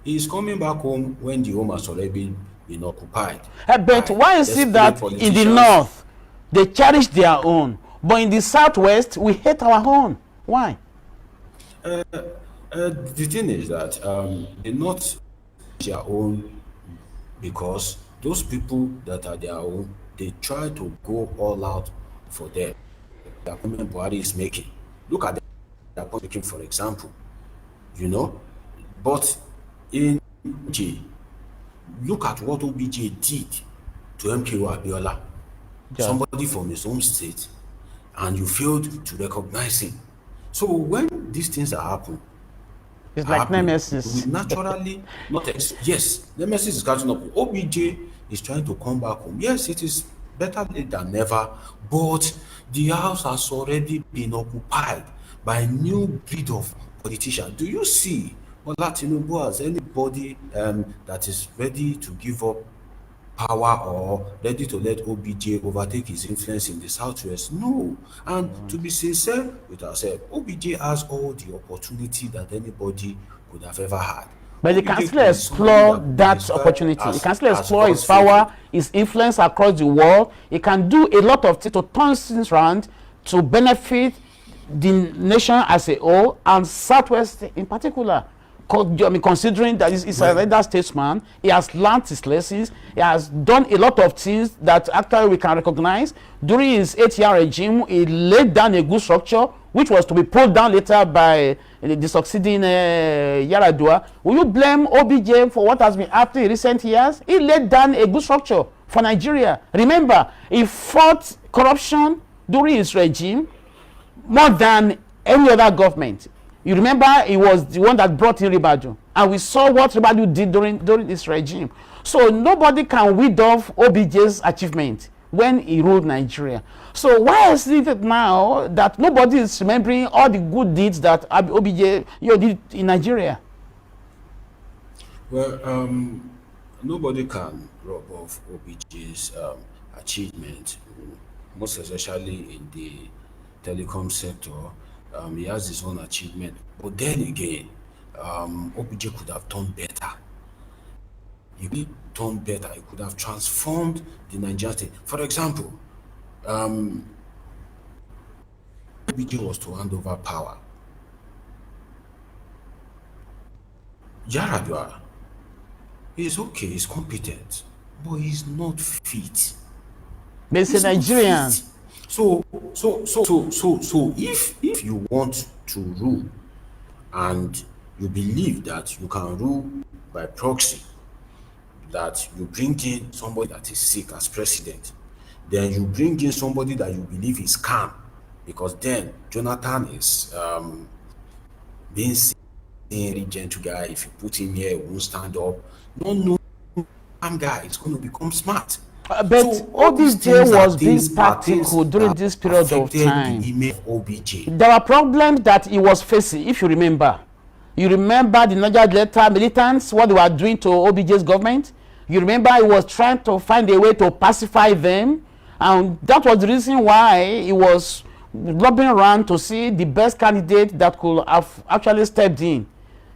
he's coming back home when the home has already been occupied But by why is it desperate that in the politicians. north they cherish their own, but in the southwest we hate our own? Why? The thing is that they not their own because those people that are their own, they try to go all out for them. The comment Buhari is making. Look at the point making, for example, you know. But in J, look at what OBJ did to MKO Abiola, Yeah. somebody from his own state, and you failed to recognize him. So when these things It's are like happening, we nemesis. will naturally not yes, Nemesis is catching up. OBJ is trying to come back home. Yes, it is better late than never, but the house has already been occupied by a new breed of politicians. Do you see Bola Tinubu as anybody that is ready to give up power or ready to let OBJ overtake his influence in the Southwest? No. And to be sincere with ourselves, OBJ has all the opportunity that anybody could have ever had. But he can OBJ still could be somebody explore that could be that described opportunity. He can still as explore his God's favorite. power, his influence across the world. He can do a lot of things to turn things around to benefit the nation as a whole and Southwest in particular. I mean, considering that he's a Well, elder statesman, he has learned his lessons, he has done a lot of things that actually we can recognize. During his 8-year regime, he laid down a good structure, which was to be pulled down later by the succeeding Yaradua. Will you blame OBJ for what has been happening in recent years? He laid down a good structure for Nigeria. Remember, he fought corruption during his regime more than any other government. You remember he was the one that brought in Ribadu, and we saw what Ribadu did during this regime. So nobody can weed off OBJ's achievement when he ruled Nigeria. So why is it now that nobody is remembering all the good deeds that OBJ did in Nigeria? well, nobody can rub off OBJ's achievement, most especially in the telecom sector. He has his own achievement, but then again, OBJ could have done better. He could have done better. He could have transformed the Nigerian state. For example, OBJ was to hand over power. Yaradua is okay, he's competent, but he's not fit. But he's a He's not Nigerian. fit. So if you want to rule and you believe that you can rule by proxy, that you bring in somebody that is sick as president, then you bring in somebody that you believe is calm, because then Jonathan is being seen a gentle guy. If you put him here, he won't stand up. No, calm guy is going to become smart. But So all these OBJ things was are being things practical during that this period of affected time. the image of OBJ. There were problems that he was facing, if you remember. You remember the Niger Delta militants, what they were doing to OBJ's government? You remember he was trying to find a way to pacify them, and that was the reason why he was lobbying around to see the best candidate that could have actually stepped in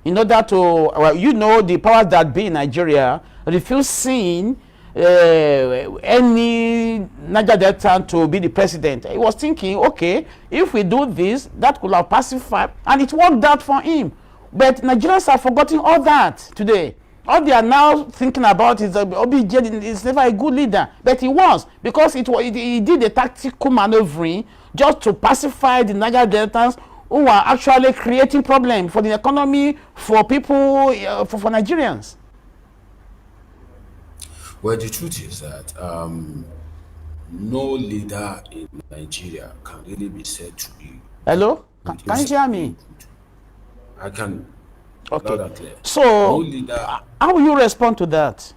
order to, well, you know, the powers that be in Nigeria refuse seeing any Niger Delta to be the president. He was thinking, okay, if we do this, that could have pacified, and it worked out for him. But Nigerians have forgotten all that today. All they are now thinking about is that OBJ is never a good leader, but he was, because he did a tactical maneuvering just to pacify the Niger Deltans who are actually creating problems for the economy, for people, for Nigerians. Well, the truth is that no leader in Nigeria can really be said to be Hello? good. Can you hear me? I can. Okay. Loud and clear. So, No leader. how will you respond to that?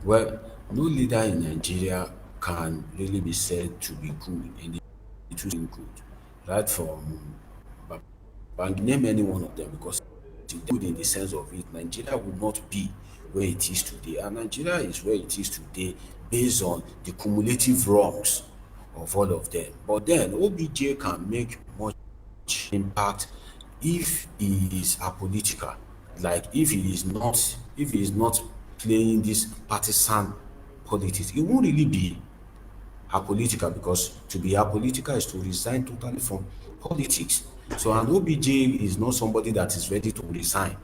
Well, no leader in Nigeria can really be said to be good in the truth in good. Right from name any one of them, because it's good in the sense of it, Nigeria would not be where it is today. And Nigeria is where it is today based on the cumulative wrongs of all of them. But then OBJ can make much impact if he is apolitical. Like if he is not playing this partisan politics, it won't really be apolitical, because to be apolitical is to resign totally from politics. So an OBJ is not somebody that is ready to resign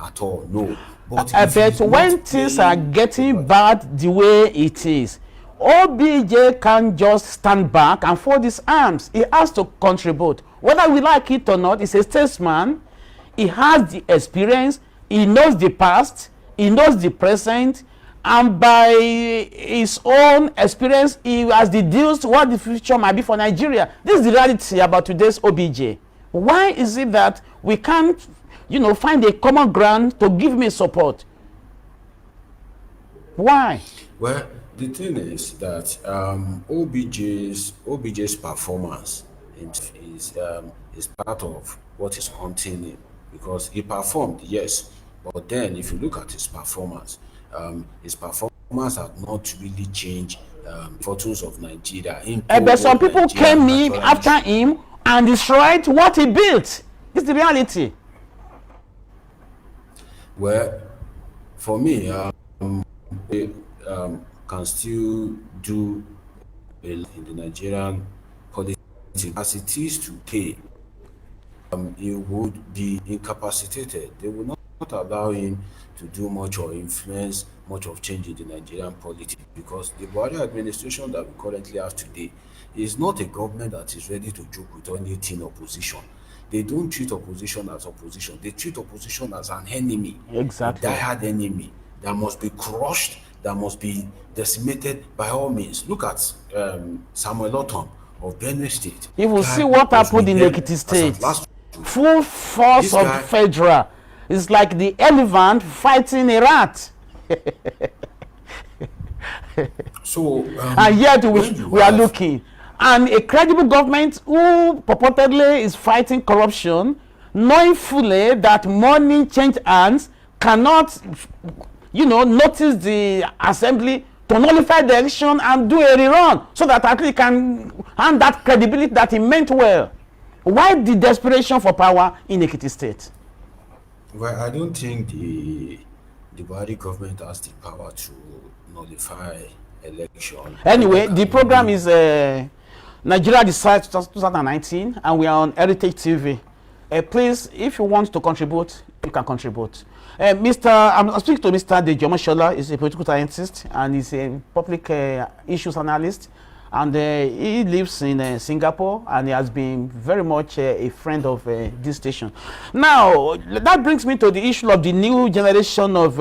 at all. No. But if But he's when not things are playing getting bad the way it is, OBJ can't just stand back and fold his arms. He has to contribute. Whether we like it or not, he's a statesman. He has the experience. He knows the past. He knows the present. And by his own experience, he has deduced what the future might be for Nigeria. This is the reality about today's OBJ. Why is it that we can't, find a common ground to give me support? Why? Well, the thing is that OBJ's performance is part of what is haunting him, because he performed, yes, but then if you look at his performance has not really changed fortunes of Nigeria. But some people came in after him and destroyed what he built. It's the reality. Well, for me, they can still do a lot in the Nigerian politics as it is today. He would be incapacitated. They will not allow him to do much or influence much of change in the Nigerian politics, because the Buhari administration that we currently have today is not a government that is ready to joke with anything opposition. They don't treat opposition as opposition. They treat opposition as an enemy. Exactly. A diehard enemy that must be crushed, that must be decimated by all means. Look at Samuel Otom of Benue State. You will see what happened in Ekiti State. Full force of federal. It's like the elephant fighting a rat. So, and yet we are looking. And a credible government who purportedly is fighting corruption, knowing fully that money change hands, cannot, notice the assembly to nullify the election and do a rerun, so that at least can hand that credibility that he meant well. Why the desperation for power in Ekiti State? Well, I don't think the Buhari government has the power to nullify election. Anyway, the program is Nigeria Decides 2019, and we are on Heritage TV. Please, if you want to contribute, you can contribute. I'm speaking to Mr. Deji Omoshola. He's a political scientist and he's a public issues analyst. And he lives in Singapore, and he has been very much a friend of this station. Now, that brings me to the issue of the new generation of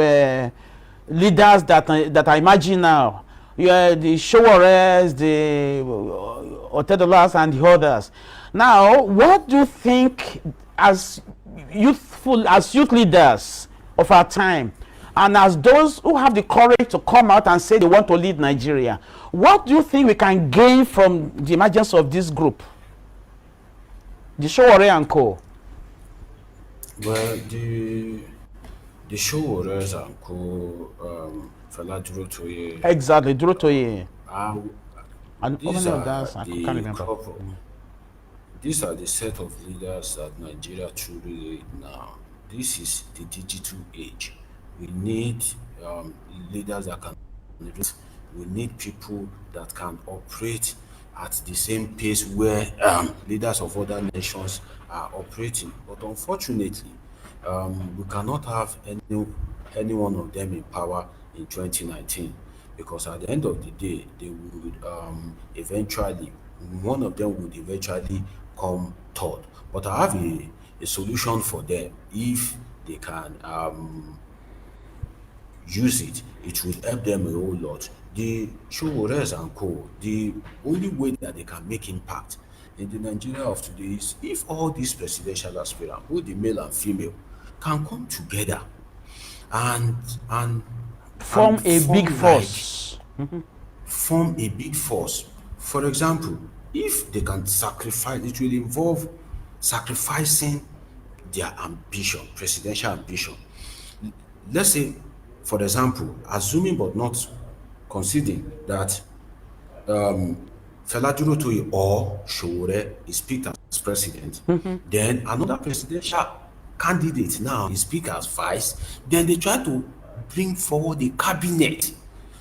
leaders that I imagine now. the Showarez, the Otedolas, and the others. Now, what do you think as youth leaders of our time, and as those who have the courage to come out and say they want to lead Nigeria, what do you think we can gain from the emergence of this group, the Showore and Co? Well, the Showarez and Co, Fela Durotoye, Exactly, Durotoye. uh, And how these many of are those? I the can't remember. couple. These are the set of leaders that Nigeria truly need now. This is the digital age. We need leaders that can. We need people that can operate at the same pace where leaders of other nations are operating. But unfortunately, we cannot have any one of them in power in 2019, because at the end of the day, they would eventually, one of them would eventually come third. But I have a solution for them. If they can use it, it will help them a whole lot. The Showores and Co, the only way that they can make impact in the Nigeria of today is if all these presidential aspirants, both the male and female, can come together and and Form a big form force. form a big force. For example, if they can sacrifice, it will involve sacrificing their ambition, presidential ambition. Let's say, for example, assuming but not conceding that Fela Durotoye or Showore is picked as president, then another presidential candidate now is picked as vice, then they try to bring forward a cabinet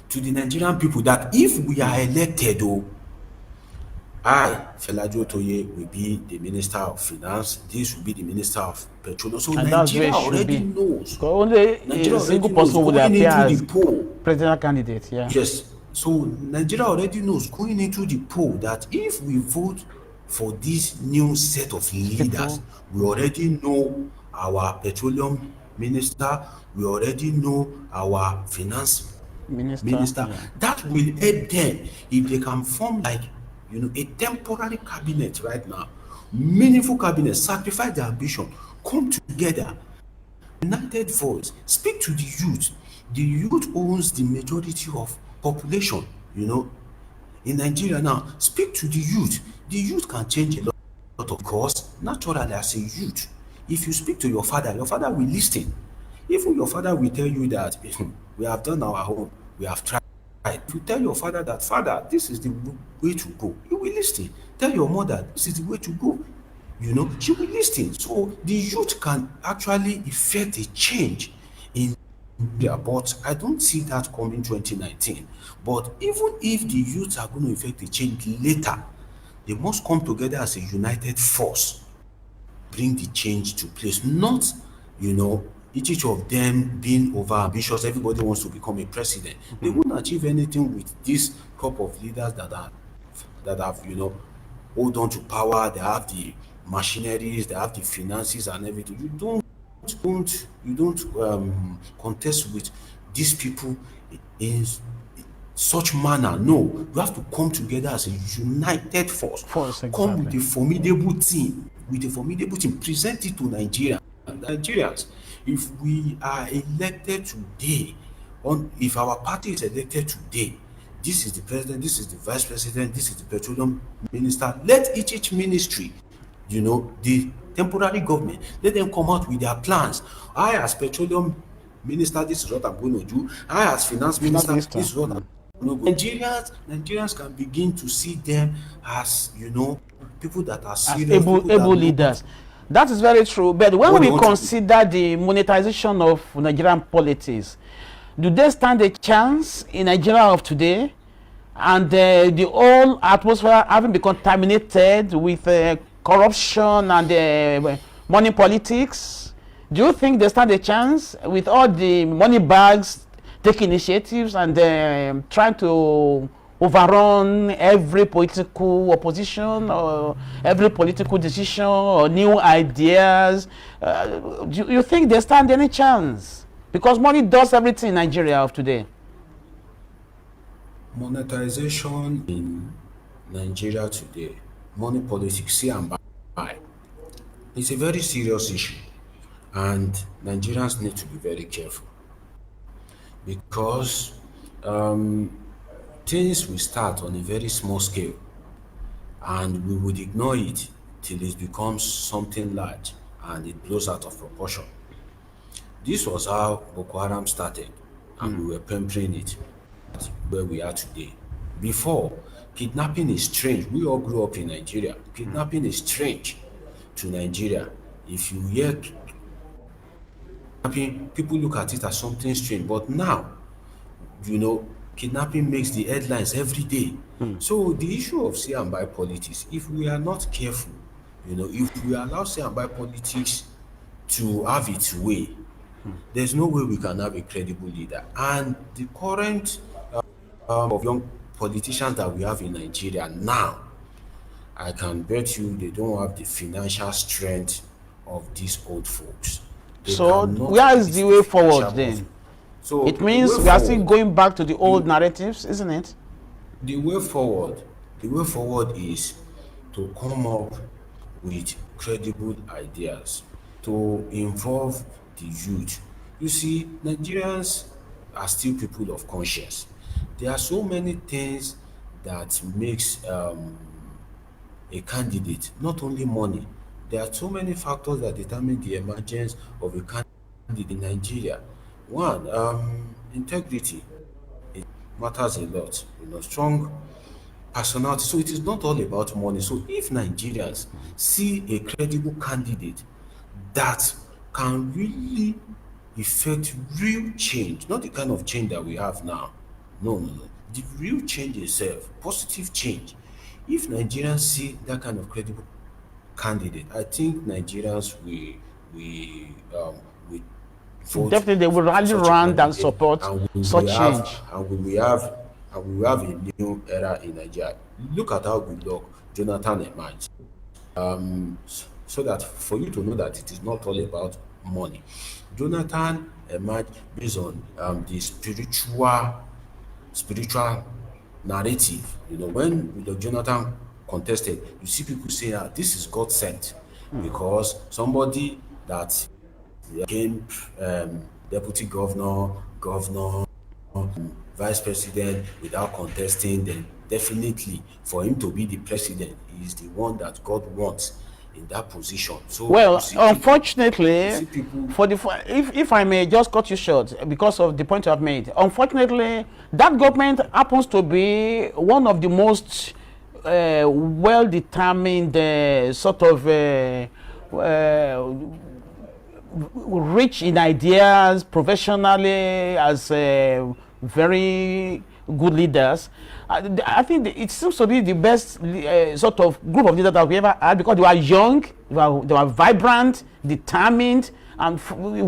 to the Nigerian people that if we are elected, I, Fela Durotoye, will be the Minister of Finance, this will be the Minister of Petroleum. So And that's where Nigeria it should already be. knows. Only Nigeria a single already knows person would going appear into as the poll. presidential candidate. Yeah. Yes. So Nigeria already knows going into the poll that if we vote for this new set of leaders, we already know our petroleum minister, we already know our finance minister. Yeah. That will help them if they can form like a temporary cabinet right now, meaningful cabinet, sacrifice their ambition, come together, united voice, speak to the youth. The youth owns the majority of population, in Nigeria now. Speak to the youth. The youth can change a lot of course, naturally as a youth. If you speak to your father will listen. Even your father will tell you that we have done our home, we have tried. If you tell your father that, Father, this is the way to go, he will listen. Tell your mother, this is the way to go, she will listen. So the youth can actually effect a change in Nigeria, but I don't see that coming 2019. But even if the youth are going to effect a change later, they must come together as a united force, bring the change to place, not, each of them being over ambitious. Everybody wants to become a president. They won't achieve anything with this crop of leaders that have, hold on to power. They have the machineries, they have the finances and everything. You don't contest with these people in such manner. No, you have to come together as a united force. Come with Exactly. a formidable team, present it to Nigerians. If we are elected today, if our party is elected today, this is the president, this is the vice president, this is the petroleum minister. Let each ministry, the temporary government, let them come out with their plans. I, as petroleum minister, this is what I'm going to do. I, as finance minister, this is what I'm going to do. Nigerians can begin to see them as, people that are serious, able leaders. That is very true. But when we consider the monetization of Nigerian politics, do they stand a chance in Nigeria of today? And the whole atmosphere having been contaminated with corruption and money politics, do you think they stand a chance with all the money bags taking initiatives and trying to overrun every political opposition or every political decision or new ideas? Do you think they stand any chance? Because money does everything in Nigeria of today. Monetization in Nigeria today, money politics, see and buy, it's a very serious issue, and Nigerians need to be very careful because things will start on a very small scale and we would ignore it till it becomes something large and it blows out of proportion. This was how Boko Haram started, and we were pampering it where we are today. Before, kidnapping is strange. We all grew up in Nigeria. Kidnapping is strange to Nigeria. If you hear kidnapping, people look at it as something strange. But now, kidnapping makes the headlines every day. So the issue of say and buy politics, if we are not careful, if we allow say and buy politics to have its way, there's no way we can have a credible leader. And the current of young politicians that we have in Nigeria now, I can bet you they don't have the financial strength of these old folks. They So cannot where is the way forward financial then? So It the means way we are still forward, going back to the old narratives, isn't it? the way forward, the way forward is to come up with credible ideas to involve the youth. You see, Nigerians are still people of conscience. There are so many things that makes a candidate, not only money. There are so many factors that determine the emergence of a candidate in Nigeria. One, integrity matters a lot. Strong personality. So it is not all about money. So if Nigerians see a credible candidate that can really effect real change, not the kind of change that we have now. No, no, no. The real change itself, positive change. If Nigerians see that kind of credible candidate, I think Nigerians will vote Definitely, they will for rally such a around and candidate, support and we such will change. have a new era in Nigeria. Look at how good luck Jonathan emerged. So that for you to know that it is not all about money. Jonathan emerged based on the spiritual narrative. When Jonathan contested, you see people say, this is God sent because somebody that became deputy governor, vice president without contesting, then definitely for him to be the president, he is the one that God wants in that position. So Well, unfortunately, you see people if I may just cut you short because of the point you have made, unfortunately, that government happens to be one of the most well-determined sort of rich in ideas, professionally, as very good leaders. I think it seems to be the best sort of group of leaders that we ever had because they were young, they were vibrant, determined, and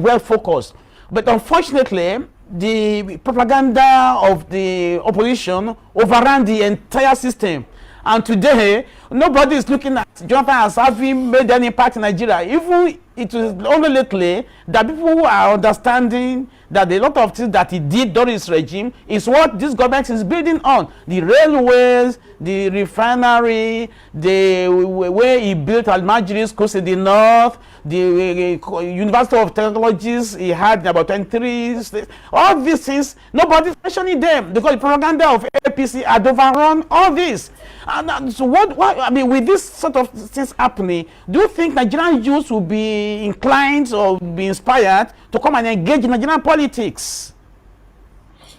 well focused. But unfortunately, the propaganda of the opposition overran the entire system. And today, nobody is looking at Jonathan as having made any impact in Nigeria. Even it was only lately that people are understanding that a lot of things that he did during his regime is what this government is building on. The railways, the refinery, the way he built Almajiris close in the north, the University of Technologies he had in about 23 states. All these things, nobody's mentioning them because the propaganda of APC had overrun all this. And so I mean, with this sort of things happening, do you think Nigerian youth will be inclined or be inspired to come and engage in Nigerian politics?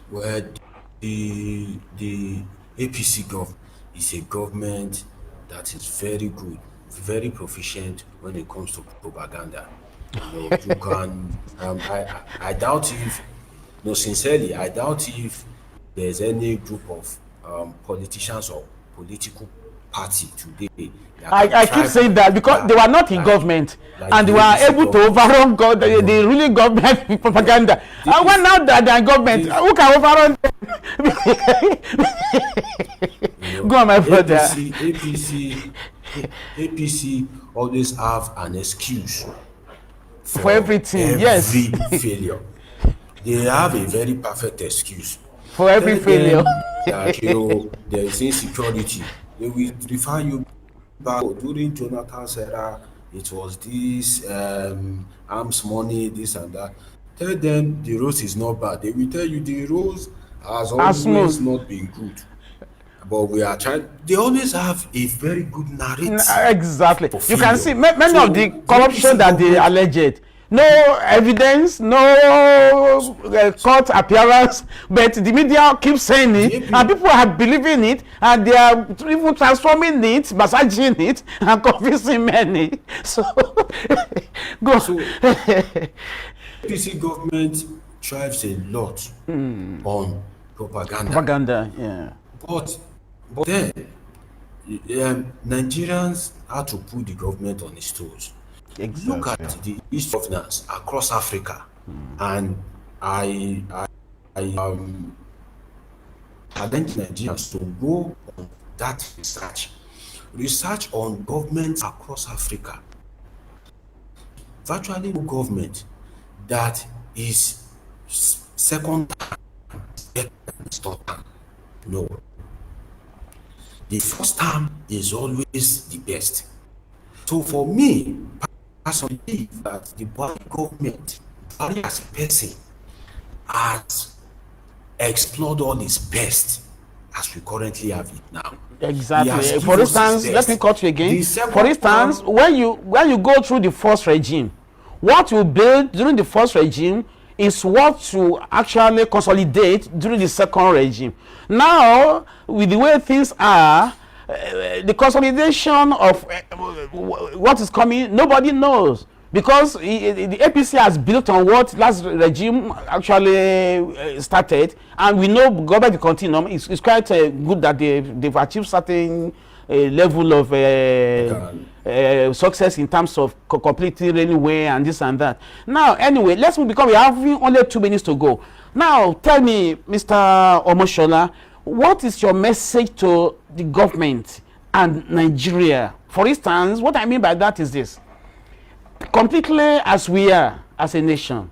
Well, the APC government is a government that is very good, very proficient when it comes to propaganda. You can, I doubt if, no, sincerely, I doubt if there's any group of politicians or political party today that can I keep thrive saying that because they were not in government and they the were APC able to government. overrun the really government propaganda. And when now that they are in government, who can overrun them? Go on, my brother. APC always have an excuse For everything, yes. every failure. They have a very perfect excuse. For every Tell failure. them that there is insecurity. They will refer you back during Jonathan's era. It was this arms money, this and that. Tell them the road is not bad. They will tell you the road has As always smooth. not been good. But we are trying. They always have a very good narrative Exactly. for You can failure. see many of the So the corruption APC that they government, alleged. No evidence, no court appearance, but the media keeps saying the it, AP, and people are believing it, and they are even transforming it, massaging it, and convincing many. So, go. so APC government thrives a lot on propaganda. Propaganda, yeah. But then Nigerians had to put the government on its toes. Look at Exactly. the east governance across Africa, and I challenge Nigerians to go on that research. Research on governments across Africa. Virtually no government that is second term, third term. No. The first term is always the best. So for me, personally, I believe that the Buhari government, Buhari as a person, has explored all his best as we currently have it now. He has Exactly. For given us his instance, let me best. cut you again. The For second instance, term, when you go through the first regime, what you build during the first regime is what you actually consolidate during the second regime. Now, with the way things are, the consolidation of what is coming, nobody knows, because the APC has built on what last regime actually started, and we know government will continue. It's quite good that they've achieved certain level of success in terms of completing railway and this and that. Now, anyway, let's move, because we have only 2 minutes to go. Now, tell me, Mr. Omoshola, what is your message to the government and Nigeria? For instance, what I mean by that is this: completely as we are as a nation,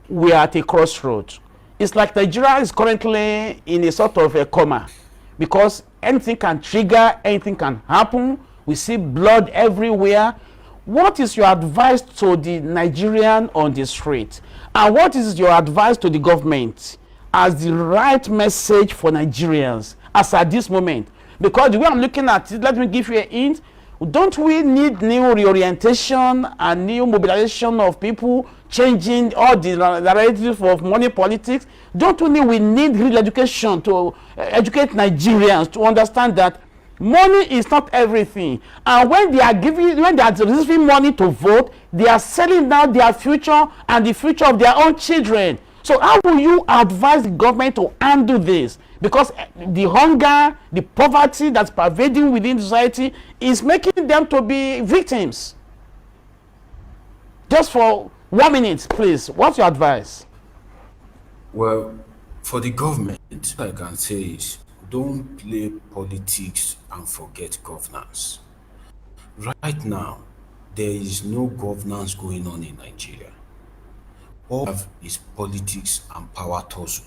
we are at a crossroads. It's like Nigeria is currently in a sort of a coma, because anything can trigger, anything can happen. We see blood everywhere. What is your advice to the Nigerian on the street? And what is your advice to the government as the right message for Nigerians as at this moment? Because the way I'm looking at it, let me give you a hint. Don't we need new reorientation and new mobilization of people, changing all the narrative of money politics? Don't we need real education to educate Nigerians to understand that money is not everything, and when they are receiving money to vote, they are selling down their future and the future of their own children. So how will you advise the government to undo this? Because the hunger, the poverty that's pervading within society is making them to be victims. Just for 1 minute, please, what's your advice? well, for the government, what I can say is don't play politics and forget governance. Right now, there is no governance going on in Nigeria. All we have is politics and power tussle.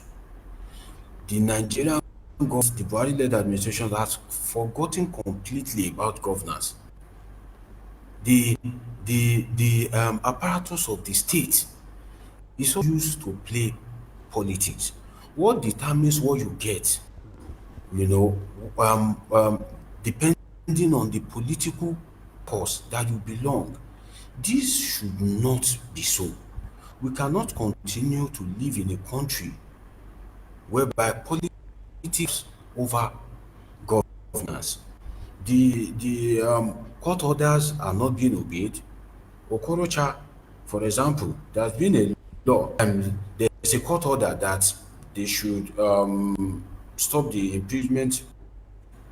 The Nigerian government, the Buhari-led administration has forgotten completely about governance. The apparatus of the state is so used to play politics. What determines what you get, you know, depending on the political cause that you belong. This should not be so. We cannot continue to live in a country whereby politics over governance. The court orders are not being obeyed. Okorocha, for example, there's been a law and there's a court order that they should stop the impeachment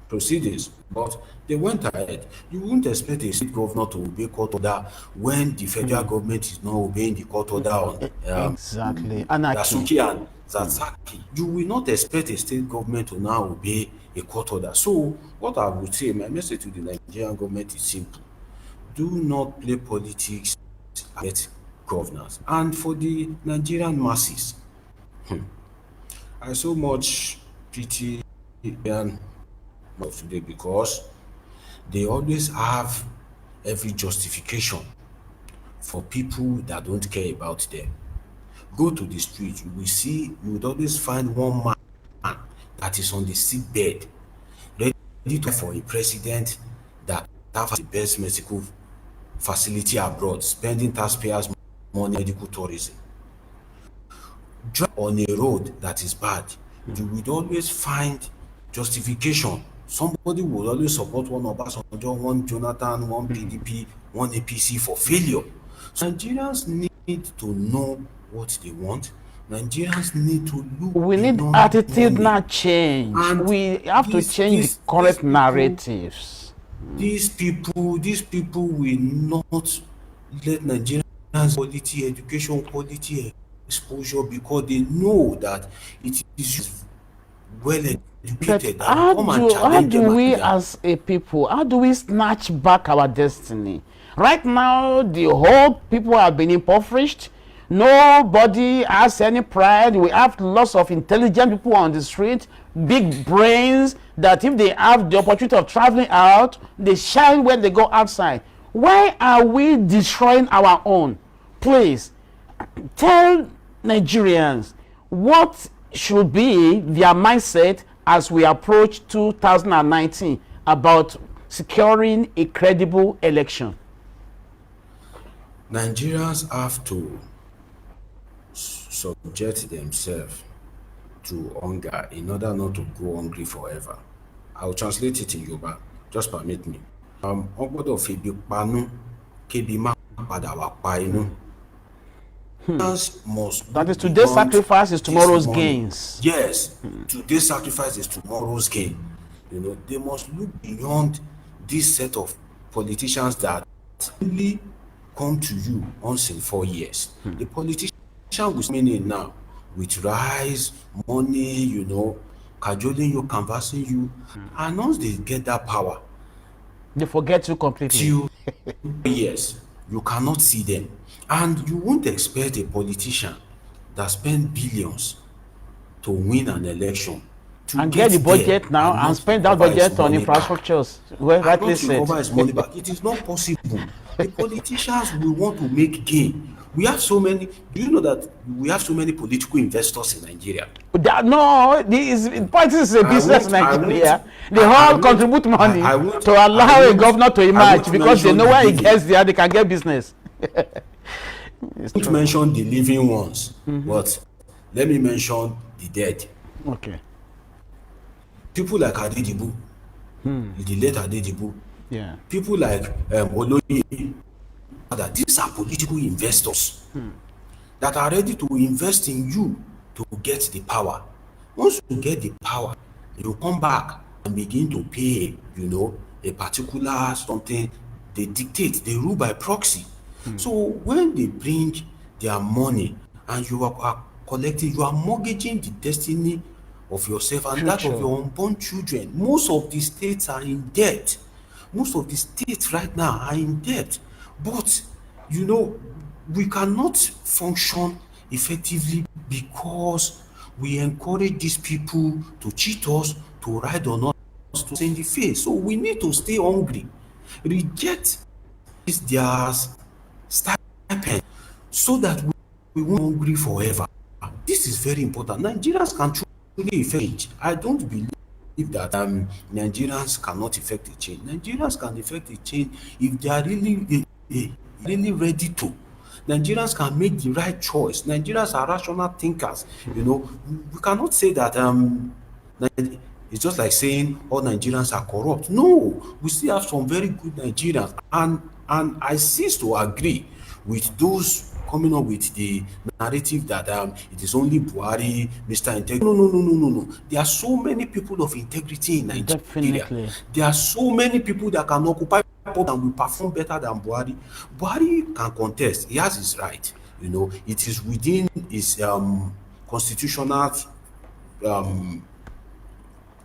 proceedings, but they went ahead. You wouldn't expect a state governor to obey court order when the federal government is not obeying the court order on Exactly. Anarchy. Yasuki and Zatsaki. You will not expect a state government to now obey a court order. So, what I would say, my message to the Nigerian government is simple: do not play politics and get governance. And for the Nigerian masses, I so much pity Nigerian of today because they always have every justification for people that don't care about them. Go to the street, you will see, you would always find one man that is on the sick bed, ready to for a president that has the best medical facility abroad, spending taxpayers' money on medical tourism. Drive on a road that is bad, you would always find justification. Somebody will always support one Obasanjo, one Jonathan, one PDP, one APC for failure. So Nigerians need to know what they want. Nigerians need to look We need beyond attitude, money. not change. And We have to change the correct narratives. These people will not let Nigerians quality education, quality exposure because they know that it is well But educated that how will come and do challenge them we at their as a people, how do we snatch back our destiny? Right now, the whole people have been impoverished. Nobody has any pride. We have lots of intelligent people on the street, big brains that if they have the opportunity of traveling out, they shine when they go outside. Why are we destroying our own? Please, tell Nigerians what should be their mindset as we approach 2019 about securing a credible election. Nigerians have to subject themselves to hunger in order not to go hungry forever. I will translate it in Yoruba. Just permit me. Wọ́n gbọ́dọ̀ fi ebi panú kébi má padà wá pa inú. That is, today's sacrifice is tomorrow's gains. Yes, today's sacrifice is tomorrow's gain. You know, they must look beyond this set of politicians that only come to you once in 4 years. The politician with money now, with rice, money, you know, cajoling you, canvassing you, and once they get that power, they forget you completely. till years, you cannot see them. And you won't expect a politician that spend billions to win an election to And get the budget there now and not spend that recover his budget on money back. infrastructures. Well, And rightly not said. recover his money back. It is not possible. The politicians will want to make gain. We have so many. Do you know that we have so many political investors in Nigeria? No, politics is a business in Nigeria. They I all won't- contribute money I won't- to allow I a won't- governor to I emerge won't because they mention know the where he living. gets there, they can get business. I won't mention the living ones, but let me mention the dead. Okay. People like Adedibu, the late Adedibu, Yeah. people like Oloye, that these are political investors that are ready to invest in you to get the power. Once you get the power, you come back and begin to pay, you know, a particular something. They dictate, they rule by proxy. So when they bring their money and you are collecting, you are mortgaging the destiny of yourself and that of Future. your unborn children. Most of the states are in debt. Most of the states right now are in debt. But, you know, we cannot function effectively because we encourage these people to cheat us, to ride on us, to in the face. So we need to stay hungry. Reject their stipend so that we won't be hungry forever. This is very important. Nigerians can truly effect change. I don't believe that Nigerians cannot effect a change. Nigerians can effect a change if they are really ready to. Nigerians can make the right choice. Nigerians are rational thinkers. You know, we cannot say that it's just like saying all Nigerians are corrupt. No, we still have some very good Nigerians, and I cease to agree with those coming up with the narrative that it is only Buhari, Mr. Integrity. No. There are so many people of integrity in Nigeria. Definitely. There are so many people that can occupy post and will perform better than Buhari. Buhari can contest. He has his right. You know, it is within his constitutional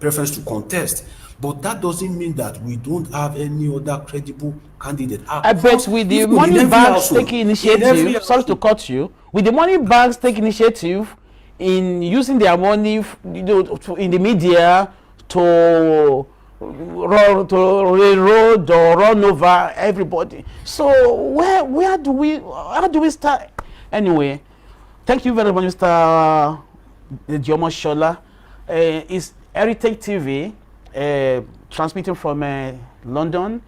preference to contest. But that doesn't mean that we don't have any other credible candidate. I bet with the money bags taking initiative, sorry to cut you, with the money bags taking initiative in using their money, you know, in the media to railroad or run over everybody. So where do we, how do we start? Anyway, thank you very much, Mr. Deji Omoshola. It's Heritage TV, transmitting from London.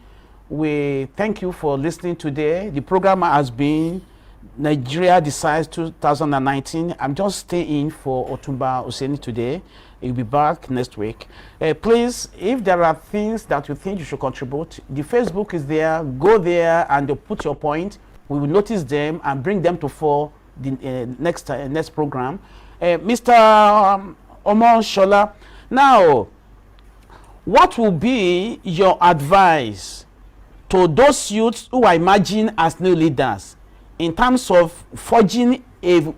We thank you for listening today. The program has been Nigeria Decides 2019. I'm just staying for Otumba Oseni today. He'll be back next week. Please, if there are things that you think you should contribute, the Facebook is there. Go there and put your point. We will notice them and bring them to fore the next program. Mr. Omoshola, now, what will be your advice to those youths who are emerging as new leaders in terms of forging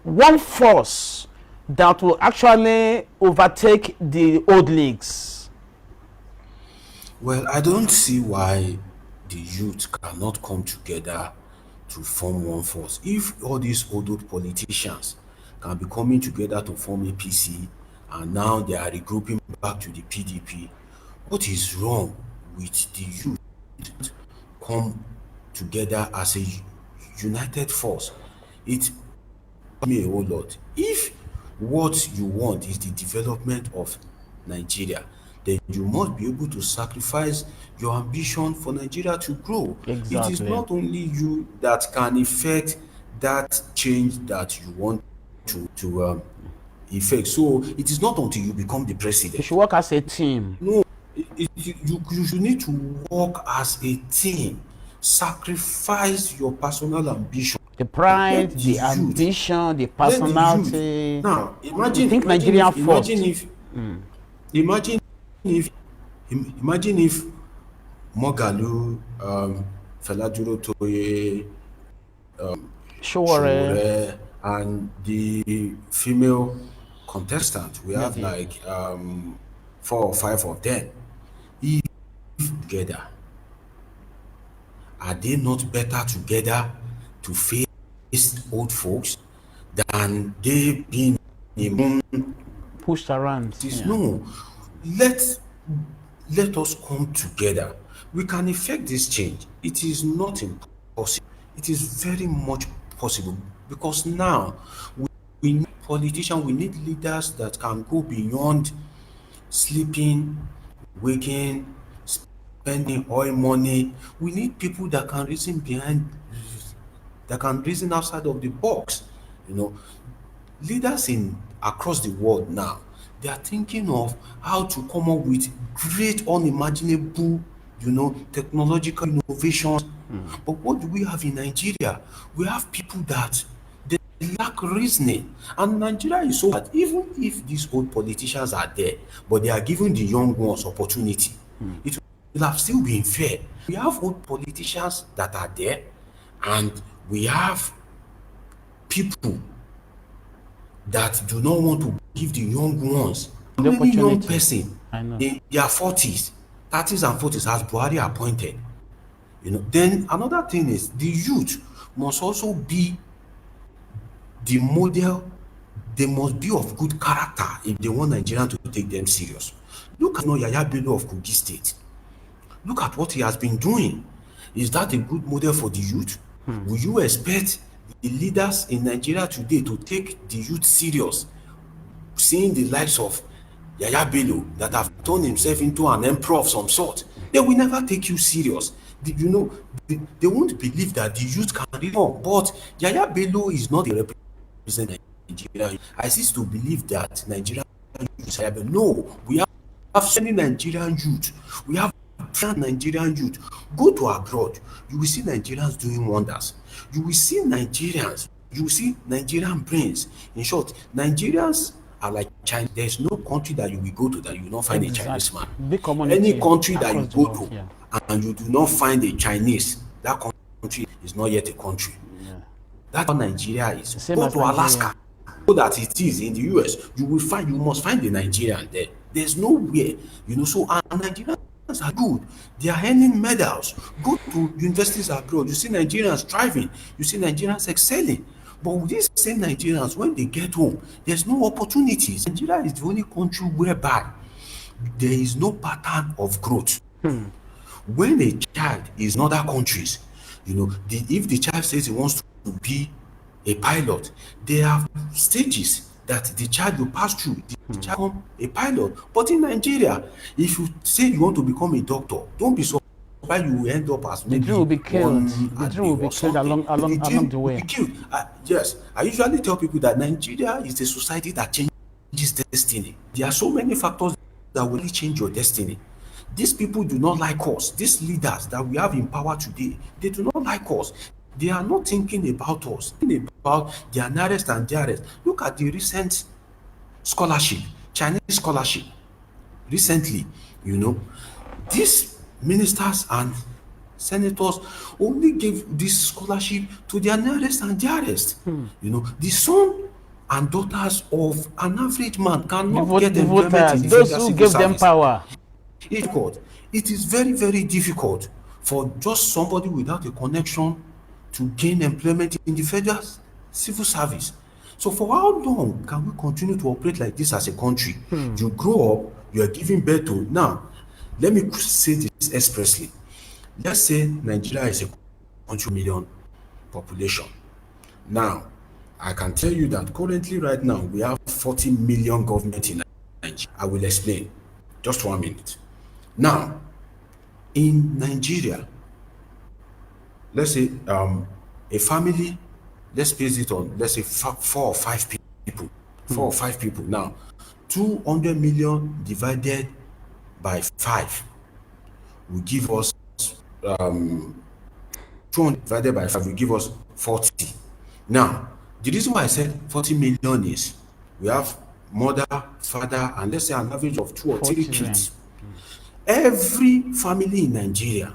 one force that will actually overtake the old leagues? Well, I don't see why the youth cannot come together to form one force. If all these old politicians can be coming together to form APC and now they are regrouping back to the PDP, what is wrong with the youth come together as a united force? It me a whole lot. If what you want is the development of Nigeria, then you must be able to sacrifice your ambition for Nigeria to grow. Exactly. It is not only you that can effect that change that you want to effect. So it is not until you become the president. You should work as a team. No, you should need to work as a team. Sacrifice your personal ambition. The pride, Let the youth- ambition, the let the personality. youth- Now, imagine. Think imagine Nigeria if, first. Imagine if Mogalu, Feladuro Toye, Sure. Shure, and the female contestant, we have like 4 or 5 of them, if together, are they not better together to face old folks than they being in Pushed around. Yeah. No, let us come together. We can effect this change. It is not impossible. It is very much possible because now we need politicians, we need leaders that can go beyond sleeping, waking, spending oil money. We need people that can reason outside of the box. Leaders across the world now, they are thinking of how to come up with great unimaginable technological innovations. But what do we have in Nigeria? We have people that they lack reasoning, and Nigeria is so bad. Even if these old politicians are there, but they are giving the young ones opportunity, it will have still been fair. We have old politicians that are there, and we have people that do not want to give the young ones. How many young opportunity. person I know. in their 40s, 30s and 40s has Buhari appointed? Then another thing is the youth must also be the model. They must be of good character if they want Nigerians to take them serious. Look at Yaya Bello of Kogi State. Look at what he has been doing. Is that a good model for the youth? Will you expect the leaders in Nigeria today to take the youth serious? Seeing the likes of Yaya Bello that have turned himself into an emperor of some sort, they will never take you serious. They won't believe that the youth can read more. But Yaya Bello is not a representative of Nigeria. I cease to believe that Nigerian youth. No, we have so many Nigerian youth. We have Nigerian youth. Go to abroad, you will see Nigerians doing wonders. You will see Nigerians. You will see Nigerian brains. In short, Nigerians are like China. There is no country that you will go to that you will not find a Chinese man. Big community. Any country that you across the go world, to yeah. and you do not find a Chinese, that country is not yet a country. That's how Nigeria is. Same Go as to Alaska, so that it is in the US, you must find a Nigerian there. There's nowhere, so and Nigerians are good. They are earning medals. Go to universities abroad, you see Nigerians thriving, you see Nigerians excelling. But with these same Nigerians, when they get home, there's no opportunities. Nigeria is the only country whereby there is no pattern of growth. When a child is in other countries, if the child says he wants to be a pilot, there are stages that the child will pass through. The child become a pilot. But in Nigeria, if you say you want to become a doctor, don't be surprised you will end up as The maybe dream will be killed. one The at dream will be or killed something. along the Will be way. killed. Yes, I usually tell people that Nigeria is a society that changes destiny. There are so many factors that will really change your destiny. These people do not like us. These leaders that we have in power today, they do not like us. They are not thinking about us, thinking about their nearest and dearest. Look at the recent scholarship, Chinese scholarship. Recently, these ministers and senators only gave this scholarship to their nearest and dearest. The son and daughters of an average man cannot get The employment in voters, the those federal who civil gave them service. power. It's difficult. It is very, very difficult for just somebody without a connection to gain employment in the federal civil service. So for how long can we continue to operate like this as a country? You grow up, you are giving birth to. Now, let me say this expressly. Let's say Nigeria is a country million population. Now, I can tell you that currently right now we have 40 million government in Nigeria. I will explain. Just 1 minute. Now, in Nigeria, let's say a family, let's base it on, let's say 4 or 5 people. 4 or 5 people. Now, 200 million divided by 5 will give us 200 divided by 5 will give us 40. Now, the reason why I said 40 million is we have mother, father, and let's say an average of 2 or 3 children. kids. Every family in Nigeria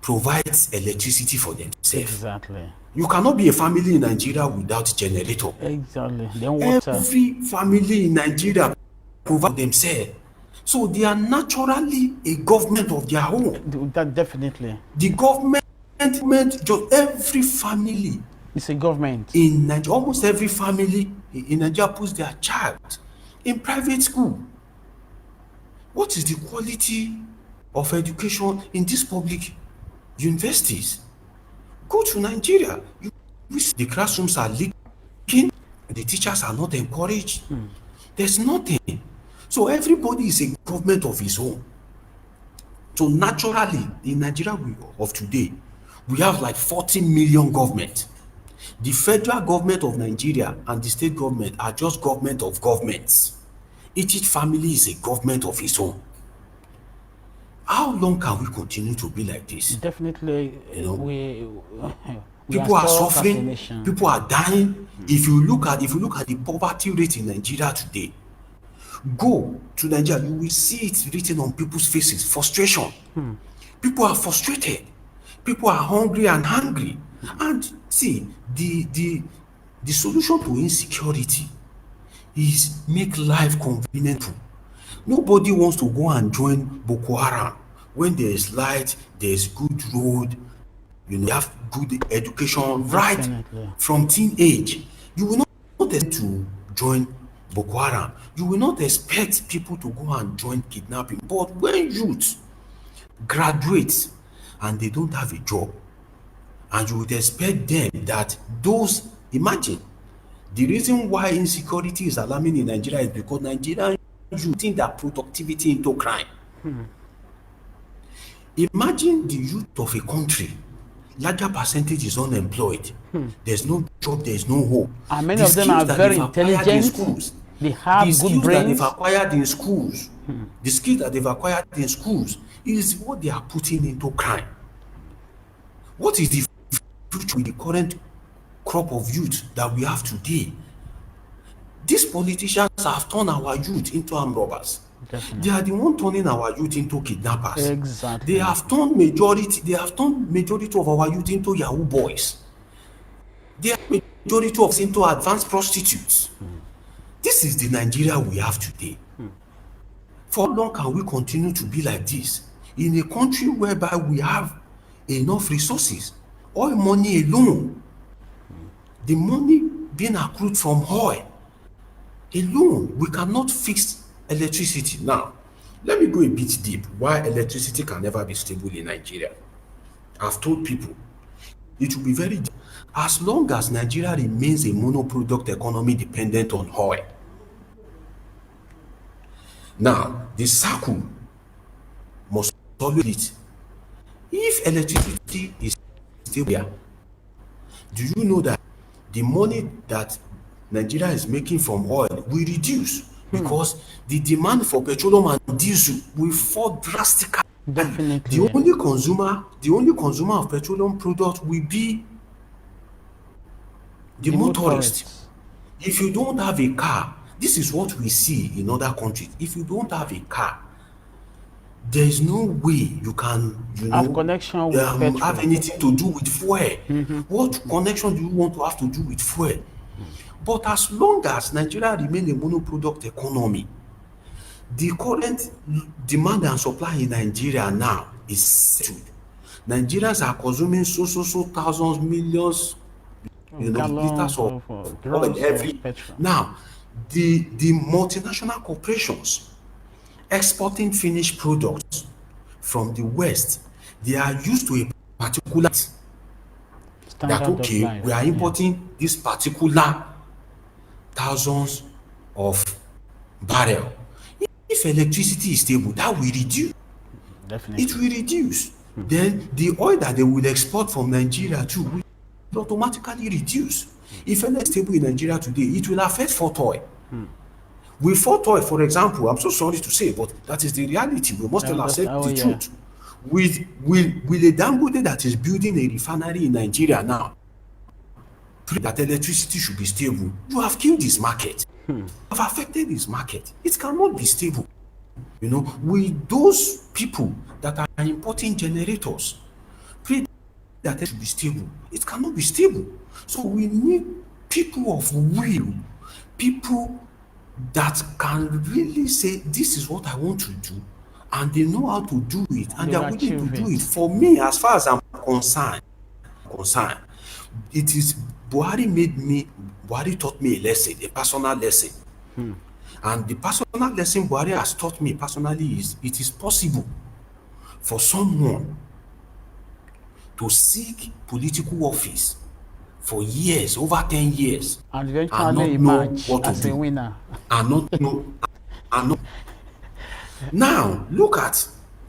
provides electricity for themselves. Exactly. You cannot be a family in Nigeria without generator. Exactly. Then water. Every family in Nigeria provides themselves. So they are naturally a government of their own. That definitely. The government, just every family It's a government. in Nigeria, almost every family in Nigeria puts their child in private school. What is the quality of education in these public universities? Go to Nigeria. You see the classrooms are leaking, the teachers are not encouraged. There's nothing. So everybody is a government of his own. So naturally, in Nigeria of today, we have like 40 million government. The federal government of Nigeria and the state government are just government of governments. Each family is a government of its own. How long can we continue to be like this? Definitely, we People are stuck as a suffering, nation. people are dying. If you look at the poverty rate in Nigeria today, go to Nigeria, you will see it written on people's faces. Frustration. People are frustrated. People are hungry and hungry. And see, the solution to insecurity is make life convenient. Nobody wants to go and join Boko Haram when there is light, there is good road, you have good education right Definitely. from teenage. You will not expect to join Boko Haram. You will not expect people to go and join kidnapping. But when youth graduate and they don't have a job, and you would expect them that those, imagine, the reason why insecurity is alarming in Nigeria is because Nigerian youth think that productivity into crime. Imagine the youth of a country, larger percentage is unemployed. There's no job, there's no hope. And many The of them are skills that very they've acquired in intelligent. schools, They have the good skills that brains. they've acquired in schools, the skills that they've acquired in schools is what they are putting into crime. What is the future with the current crop of youth that we have today? These politicians have turned our youth into armed robbers. Definitely. They are the one turning our youth into kidnappers. Exactly. They have turned majority of our youth into Yahoo boys. They have majority of us into advanced prostitutes. This is the Nigeria we have today. For how long can we continue to be like this in a country whereby we have enough resources? Oil money alone, the money being accrued from oil alone, we cannot fix electricity. Now, let me go a bit deep why electricity can never be stable in Nigeria. I've told people it will be very deep. As long as Nigeria remains a monoproduct economy dependent on oil. Now, the circle must always lead. If electricity is still there, do you know that the money that Nigeria is making from oil will reduce because the demand for petroleum and diesel will fall drastically. Definitely. The only consumer of petroleum products will be the motorist. motorists. If you don't have a car, this is what we see in other countries. If you don't have a car, there is no way you can, Have connection with petrol. have anything to do with fuel. What connection do you want to have to do with fuel? But as long as Nigeria remains a monoproduct economy, the current demand and supply in Nigeria now is settled. Nigerians are consuming so thousands, millions, liters Gallons of of oil drums every. of petrol. Now, the multinational corporations exporting finished products from the West, they are used to a particular that Standard of okay, life. we are importing this particular thousands of barrel. If electricity is stable, that will reduce. Definitely. It will reduce. Then the oil that they will export from Nigeria too will automatically reduce. If oil is stable in Nigeria today, it will affect Fort Oil. With Fort Oil, for example, I'm so sorry to say, but that is the reality. We must all accept the truth. With a Dangote that is building a refinery in Nigeria now, that electricity should be stable, you have killed this market. You have affected this market. It cannot be stable. With those people that are importing generators, pray that it should be stable. It cannot be stable. So we need people of will, people that can really say, this is what I want to do, and they know how to do it, and they are willing to do it. For me, as far as I'm concerned, it is Buhari taught me a lesson, a personal lesson. And the personal lesson Buhari has taught me personally is it is possible for someone to seek political office for years, over 10 years, And and eventually not know emerge what to as a do. winner. And not know. And not. Now, look at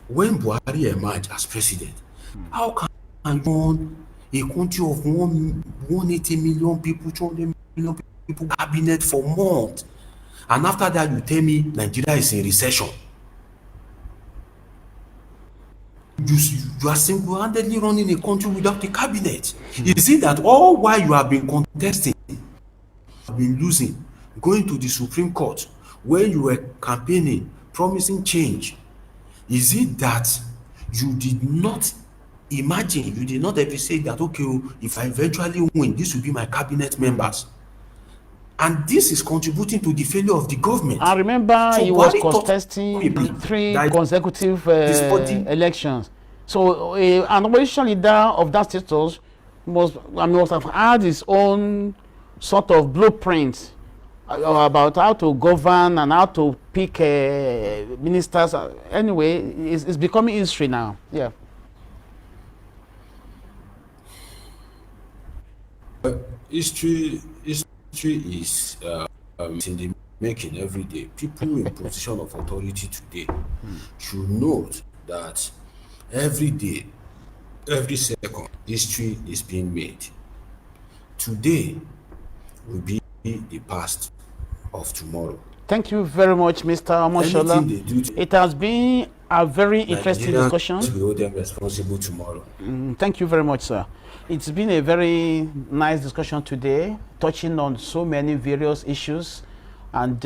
when Buhari emerged as president. How can you run a country of 180 million people, 200 million people, cabinet for months? And after that, you tell me Nigeria is in recession. You are single-handedly running a country without a cabinet. Is it that all while you have been contesting, you have been losing, going to the Supreme Court, when you were campaigning, promising change, is it that you did not imagine, you did not ever say that, okay, if I eventually win, this will be my cabinet members? And this is contributing to the failure of the government. I remember So he was Buhari taught contesting people 3 that consecutive this body- elections. So an opposition leader of that status must have had his own sort of blueprint about how to govern and how to pick ministers. Anyway, it's becoming history now. Yeah. History is in the making every day. People in position of authority today should note that every day, every second, history is being made. Today will be the past of tomorrow. Thank you very much, Mr. Omoshola. Anything they do to It has been a very interesting Nigerians, discussion. we hold them responsible tomorrow. Thank you very much, sir. It's been a very nice discussion today, touching on so many various issues, and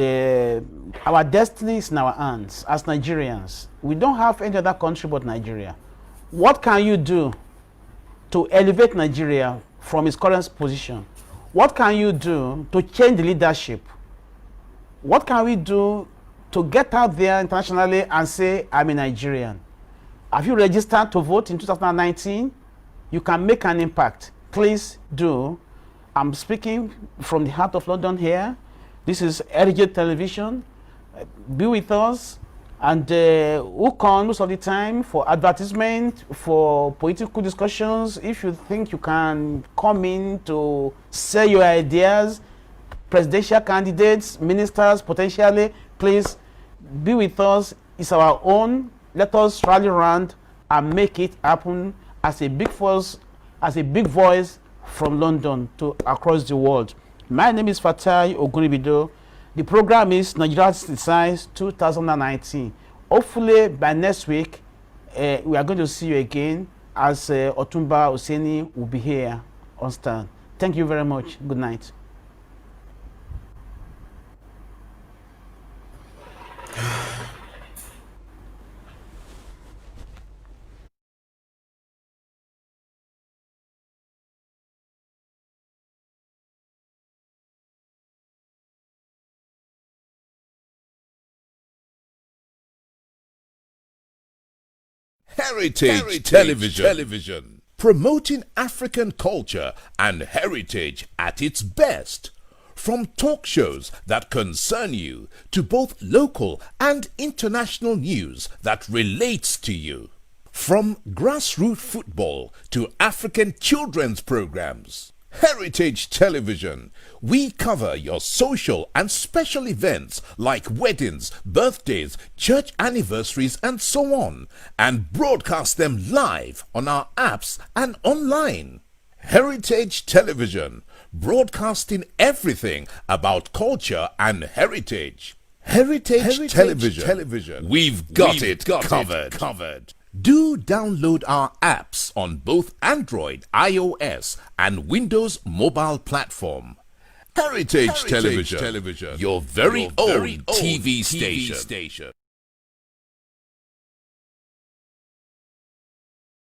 our destiny is in our hands as Nigerians. We don't have any other country but Nigeria. What can you do to elevate Nigeria from its current position? What can you do to change the leadership? What can we do to get out there internationally and say, I'm a Nigerian? Have you registered to vote in 2019? You can make an impact. Please do. I'm speaking from the heart of London here. This is Heritage Television. Be with us and who come most of the time for advertisement, for political discussions. If you think you can come in to sell your ideas, presidential candidates, ministers, potentially, please be with us. It's our own. Let us rally around and make it happen as a big force, as a big voice from London to across the world. My name is Fatai Ogunibido. The program is Nigerian Science 2019. Hopefully by next week, we are going to see you again as Otumba Oseni will be here on stand. Thank you very much. Good night. Heritage Television. Promoting African culture and heritage at its best. From talk shows that concern you to both local and international news that relates to you. From grassroots football to African children's programs. Heritage Television. We cover your social and special events like weddings, birthdays, church anniversaries, and so on, and broadcast them live on our apps and online. Heritage Television, broadcasting everything about culture and heritage. Heritage Television. We've got it covered. Do download our apps on both Android, iOS, and Windows mobile platform. Heritage Television, your very own TV station.